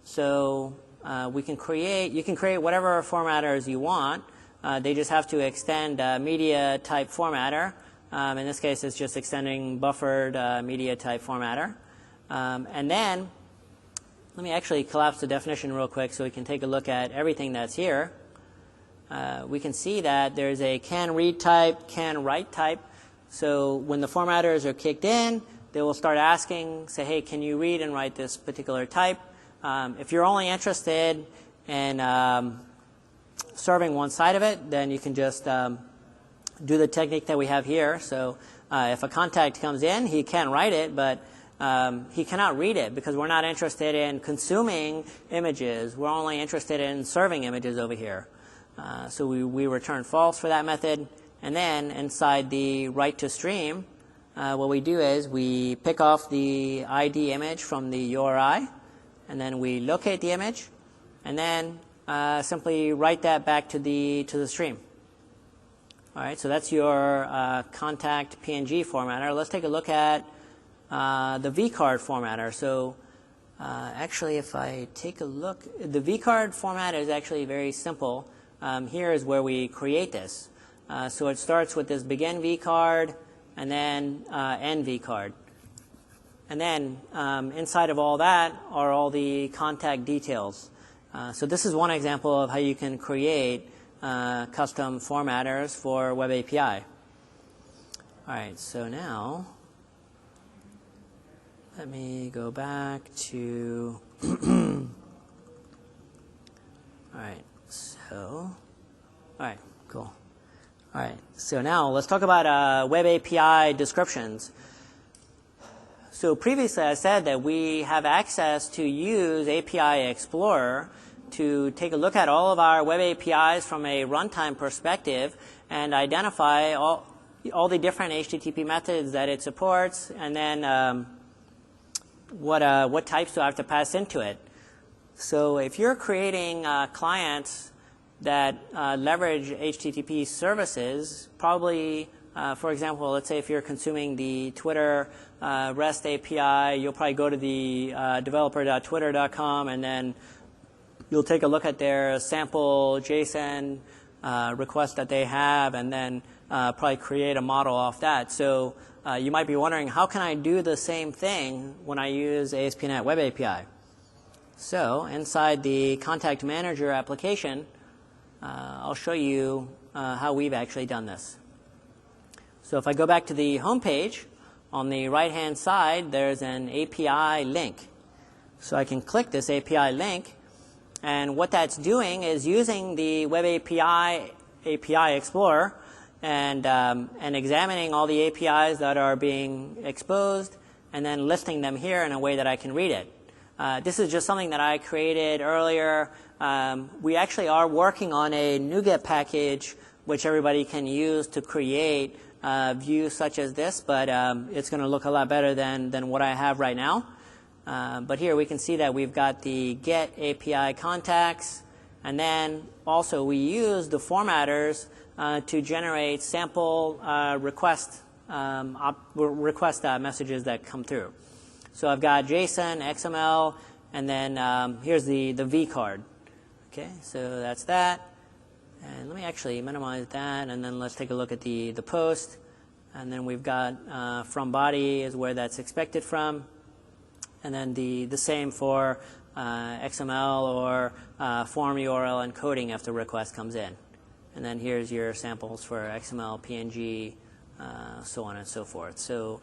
A: So you can create whatever formatters you want. They just have to extend media type formatter. In this case, it's just extending buffered media type formatter. And then let me actually collapse the definition real quick so we can take a look at everything that's here. We can see that there's a can read type, can write type. So when the formatters are kicked in, they will start asking, say, hey, can you read and write this particular type? If you're only interested in serving one side of it, then you can just do the technique that we have here. So if a contact comes in, he can write it, but he cannot read it because we're not interested in consuming images. We're only interested in serving images over here. So we return false for that method. And then inside the write to stream, what we do is we pick off the ID image from the URI, and then we locate the image, and then simply write that back to the stream. All right, so that's your contact PNG formatter. Let's take a look at the vCard formatter. So actually, if I take a look, the vCard format is actually very simple. Here is where we create this. So it starts with this begin vCard, and then NV card. And then inside of all that are all the contact details. So this is one example of how you can create custom formatters for Web API. All right, so now let me go back to all right, cool. All right, so now let's talk about Web API descriptions. So previously I said that we have access to use API Explorer to take a look at all of our Web APIs from a runtime perspective and identify all the different HTTP methods that it supports, and then what types do I have to pass into it. So if you're creating clients that leverage HTTP services, probably, for example, let's say if you're consuming the Twitter REST API, you'll probably go to the developer.twitter.com, and then you'll take a look at their sample JSON request that they have, and then probably create a model off that. So you might be wondering, how can I do the same thing when I use ASP.NET Web API? So inside the Contact Manager application, I'll show you how we've actually done this. So if I go back to the home page, on the right-hand side, there's an API link. So I can click this API link, and what that's doing is using the Web API Explorer and examining all the APIs that are being exposed, and then listing them here in a way that I can read it. This is just something that I created earlier. We actually are working on a NuGet package which everybody can use to create views such as this, but it's going to look a lot better than what I have right now. But here we can see that we've got the get API contacts, and then also we use the formatters to generate sample request messages that come through. So I've got JSON, XML, and then here's the V card. Okay, so that's that. And let me actually minimize that, and then let's take a look at the post. And then we've got from body is where that's expected from. And then the same for XML or form URL encoding if the request comes in. And then here's your samples for XML, PNG, so on and so forth. So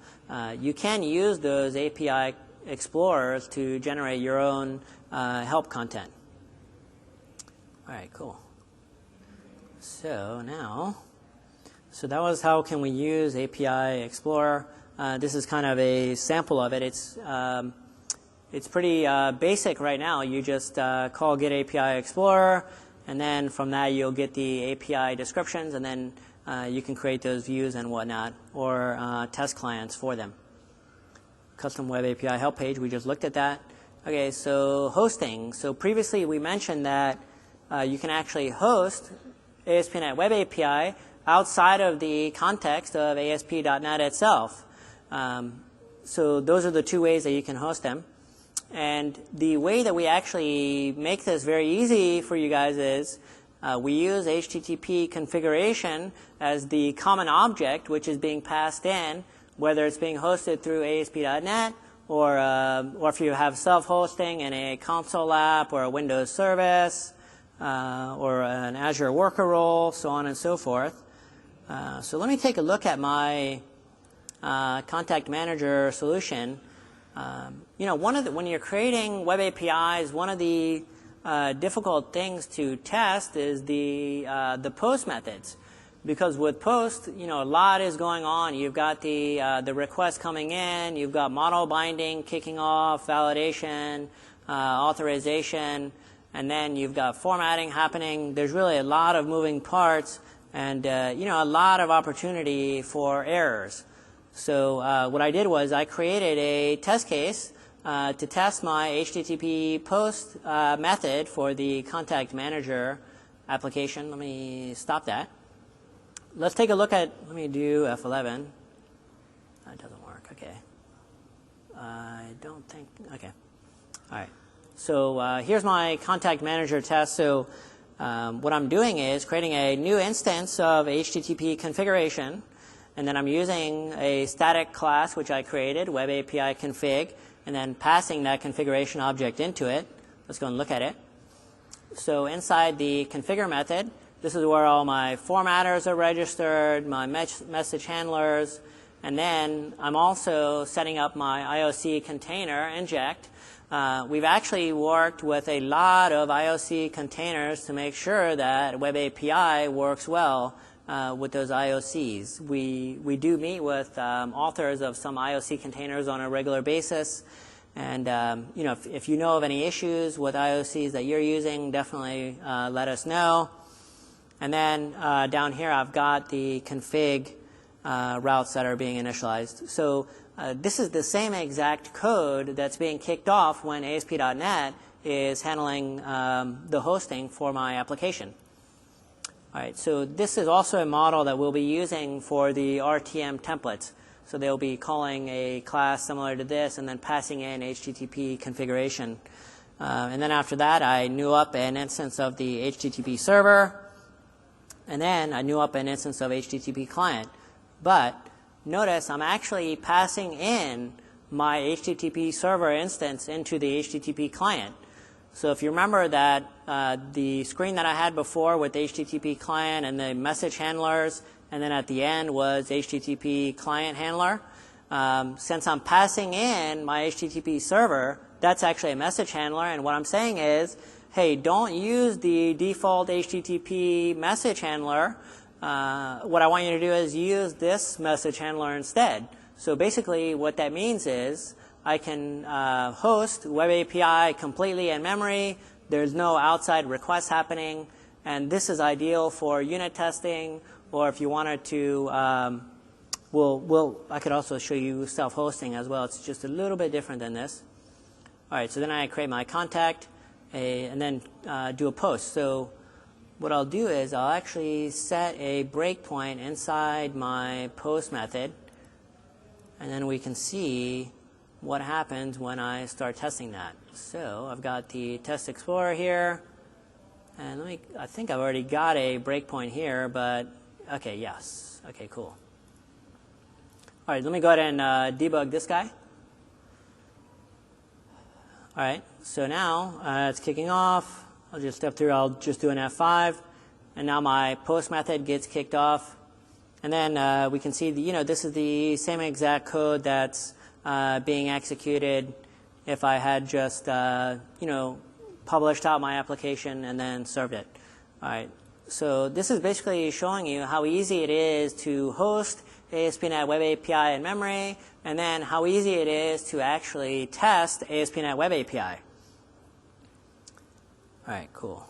A: you can use those API explorers to generate your own help content. All right, cool. So now, so that was how can we use API Explorer. This is kind of a sample of it. It's pretty basic right now. You just call get API Explorer, and then from that you'll get the API descriptions, and then you can create those views and whatnot, or test clients for them. Custom Web API help page, we just looked at that. Okay, so hosting. So previously we mentioned that you can actually host ASP.NET Web API outside of the context of ASP.NET itself. So those are the two ways that you can host them. And the way that we actually make this very easy for you guys is we use HTTP configuration as the common object which is being passed in, whether it's being hosted through ASP.NET or if you have self-hosting in a console app or a Windows service or an Azure worker role, so on and so forth. So let me take a look at my Contact Manager solution. You know, when you're creating web APIs, one of the difficult things to test is the post methods, because with post, you know, a lot is going on. You've got the request coming in, you've got model binding kicking off, validation, authorization, and then you've got formatting happening. There's really a lot of moving parts, and you know, a lot of opportunity for errors. So what I did was I created a test case to test my HTTP post method for the Contact Manager application. Let me stop that. Let's take a look at, let me do F11. That doesn't work, okay. I don't think, okay. All right. So here's my Contact Manager test. So what I'm doing is creating a new instance of HTTP configuration. and then I'm using a static class which I created, Web API config, and then passing that configuration object into it. Let's go and look at it. So inside the configure method, this is where all my formatters are registered, my message handlers, and then I'm also setting up my IOC container inject. We've actually worked with a lot of IOC containers to make sure that Web API works well with those IOCs. We do meet with authors of some IOC containers on a regular basis. And if you know of any issues with IOCs that you're using, definitely let us know. And then down here, I've got the config routes that are being initialized. So this is the same exact code that's being kicked off when ASP.NET is handling the hosting for my application. All right, so this is also a model that we'll be using for the RTM templates. So they'll be calling a class similar to this and then passing in HTTP configuration. And then after that, I new up an instance of the HTTP server. And then I new up an instance of HTTP client. But notice I'm actually passing in my HTTP server instance into the HTTP client. So if you remember that the screen that I had before with the HTTP client and the message handlers, and then at the end was HTTP client handler, since I'm passing in my HTTP server, that's actually a message handler. And what I'm saying is, hey, don't use the default HTTP message handler. What I want you to do is use this message handler instead. So basically what that means is I can host Web API completely in memory. There's no outside requests happening. And this is ideal for unit testing, or if you wanted to, I could also show you self-hosting as well. It's just a little bit different than this. All right, so then I create my contact and then do a post. So what I'll do is I'll actually set a breakpoint inside my post method, and then we can see what happens when I start testing that. So I've got the Test Explorer here, and I think I've already got a breakpoint here, but okay, yes. Okay, cool. All right, let me go ahead and debug this guy. All right, so now it's kicking off. I'll just step through. I'll just do an F5, and now my post method gets kicked off. And then we can see, this is the same exact code that's being executed if I had just, published out my application and then served it. All right. So this is basically showing you how easy it is to host ASP.NET Web API in memory, and then how easy it is to actually test ASP.NET Web API. All right, cool.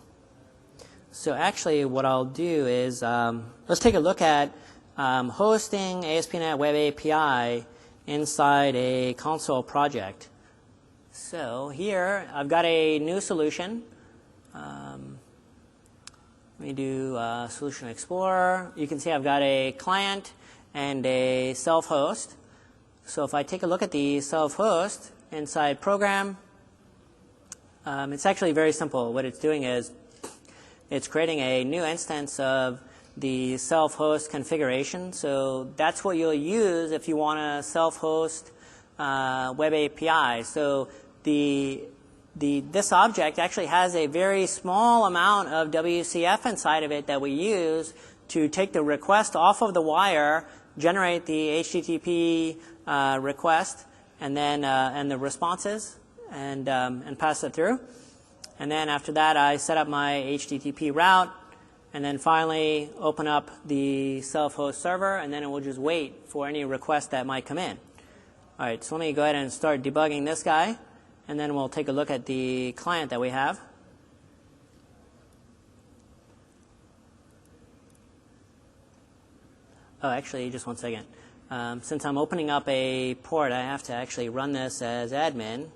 A: So actually what I'll do is let's take a look at hosting ASP.NET Web API inside a console project. So here I've got a new solution. Let me do Solution Explorer. You can see I've got a client and a self-host. So if I take a look at the self-host inside program, it's actually very simple. What it's doing is it's creating a new instance of the self-host configuration. So that's what you'll use if you want to self-host Web API. So this object actually has a very small amount of WCF inside of it that we use to take the request off of the wire, generate the HTTP request, and then and the responses, and pass it through. And then after that, I set up my HTTP route, and then finally open up the self-host server, and then it will just wait for any request that might come in. All right, so let me go ahead and start debugging this guy, and then we'll take a look at the client that we have. Oh, actually, just one second. Since I'm opening up a port, I have to actually run this as admin.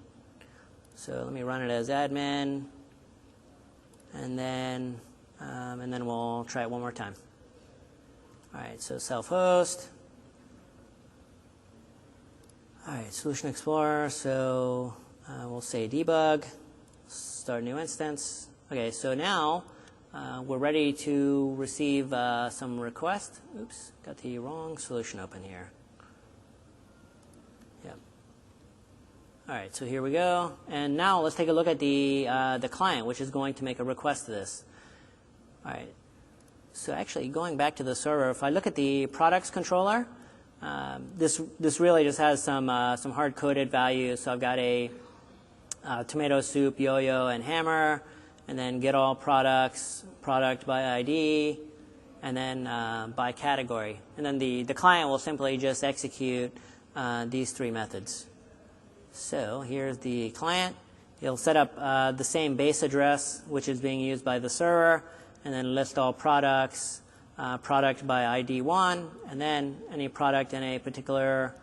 A: So let me run it as admin, and then we'll try it one more time. All right, so self-host. All right, Solution Explorer. So we'll say debug, start new instance. Okay, so now we're ready to receive some requests. Oops, got the wrong solution open here. Yep. All right, so here we go. And now let's take a look at the client, which is going to make a request to this. All right. So actually, going back to the server, if I look at the products controller, this really just has some hard-coded values. So I've got a tomato soup, yo-yo, and hammer, and then get all products, product by ID, and then by category. And then the client will simply just execute these three methods. So here's the client. It'll set up the same base address, which is being used by the server, and then list all products, product by ID 1, and then any product in a particular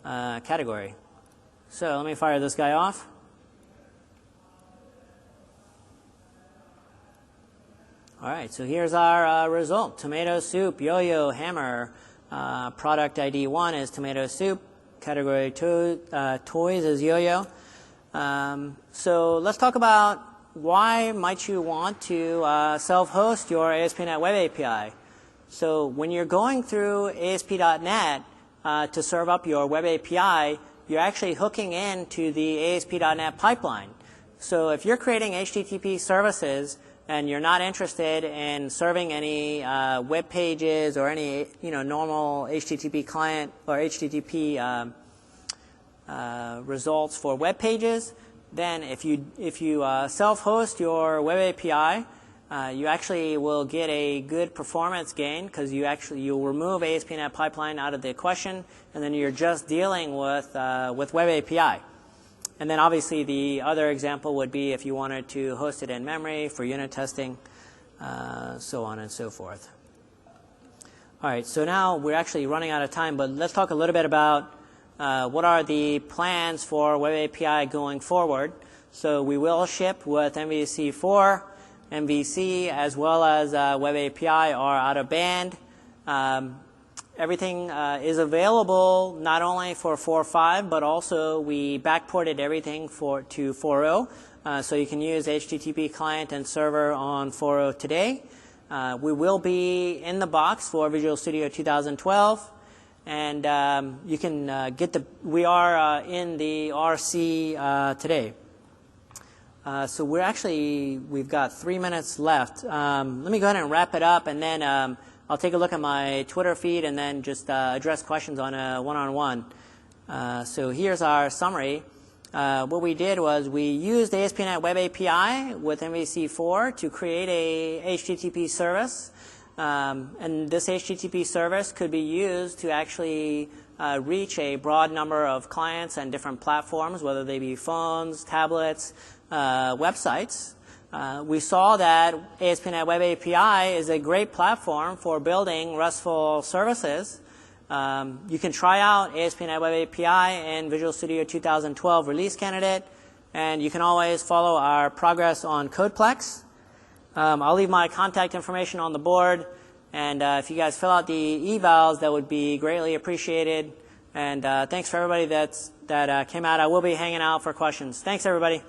A: category. So let me fire this guy off. All right, so here's our result. Tomato soup, yo-yo, hammer. Product ID 1 is tomato soup. Category toys is yo-yo. So let's talk about why might you want to self-host your ASP.NET Web API. So when you're going through ASP.NET to serve up your Web API, you're actually hooking into the ASP.NET pipeline. So if you're creating HTTP services and you're not interested in serving any web pages or any normal HTTP client or HTTP results for web pages, then if you self-host your Web API, you actually will get a good performance gain because you'll remove ASP.NET Pipeline out of the equation, and then you're just dealing with Web API. And then obviously the other example would be if you wanted to host it in memory for unit testing, so on and so forth. All right, so now we're actually running out of time, but let's talk a little bit about what are the plans for Web API going forward. So we will ship with MVC 4, MVC, as well as Web API are out of band. Everything is available not only for 4.5, but also we backported everything to 4.0. So you can use HTTP client and server on 4.0 today. We will be in the box for Visual Studio 2012. And you can we are in the RC today. So we've got 3 minutes left. Let me go ahead and wrap it up, and then I'll take a look at my Twitter feed and then just address questions on a one-on-one. So here's our summary. What we did was we used ASP.NET Web API with MVC4 to create a HTTP service. And this HTTP service could be used to actually reach a broad number of clients and different platforms, whether they be phones, tablets, websites. We saw that ASP.NET Web API is a great platform for building RESTful services. You can try out ASP.NET Web API in Visual Studio 2012 release candidate, and you can always follow our progress on Codeplex. I'll leave my contact information on the board, and if you guys fill out the evals, that would be greatly appreciated. And thanks for everybody that came out. I will be hanging out for questions. Thanks, everybody.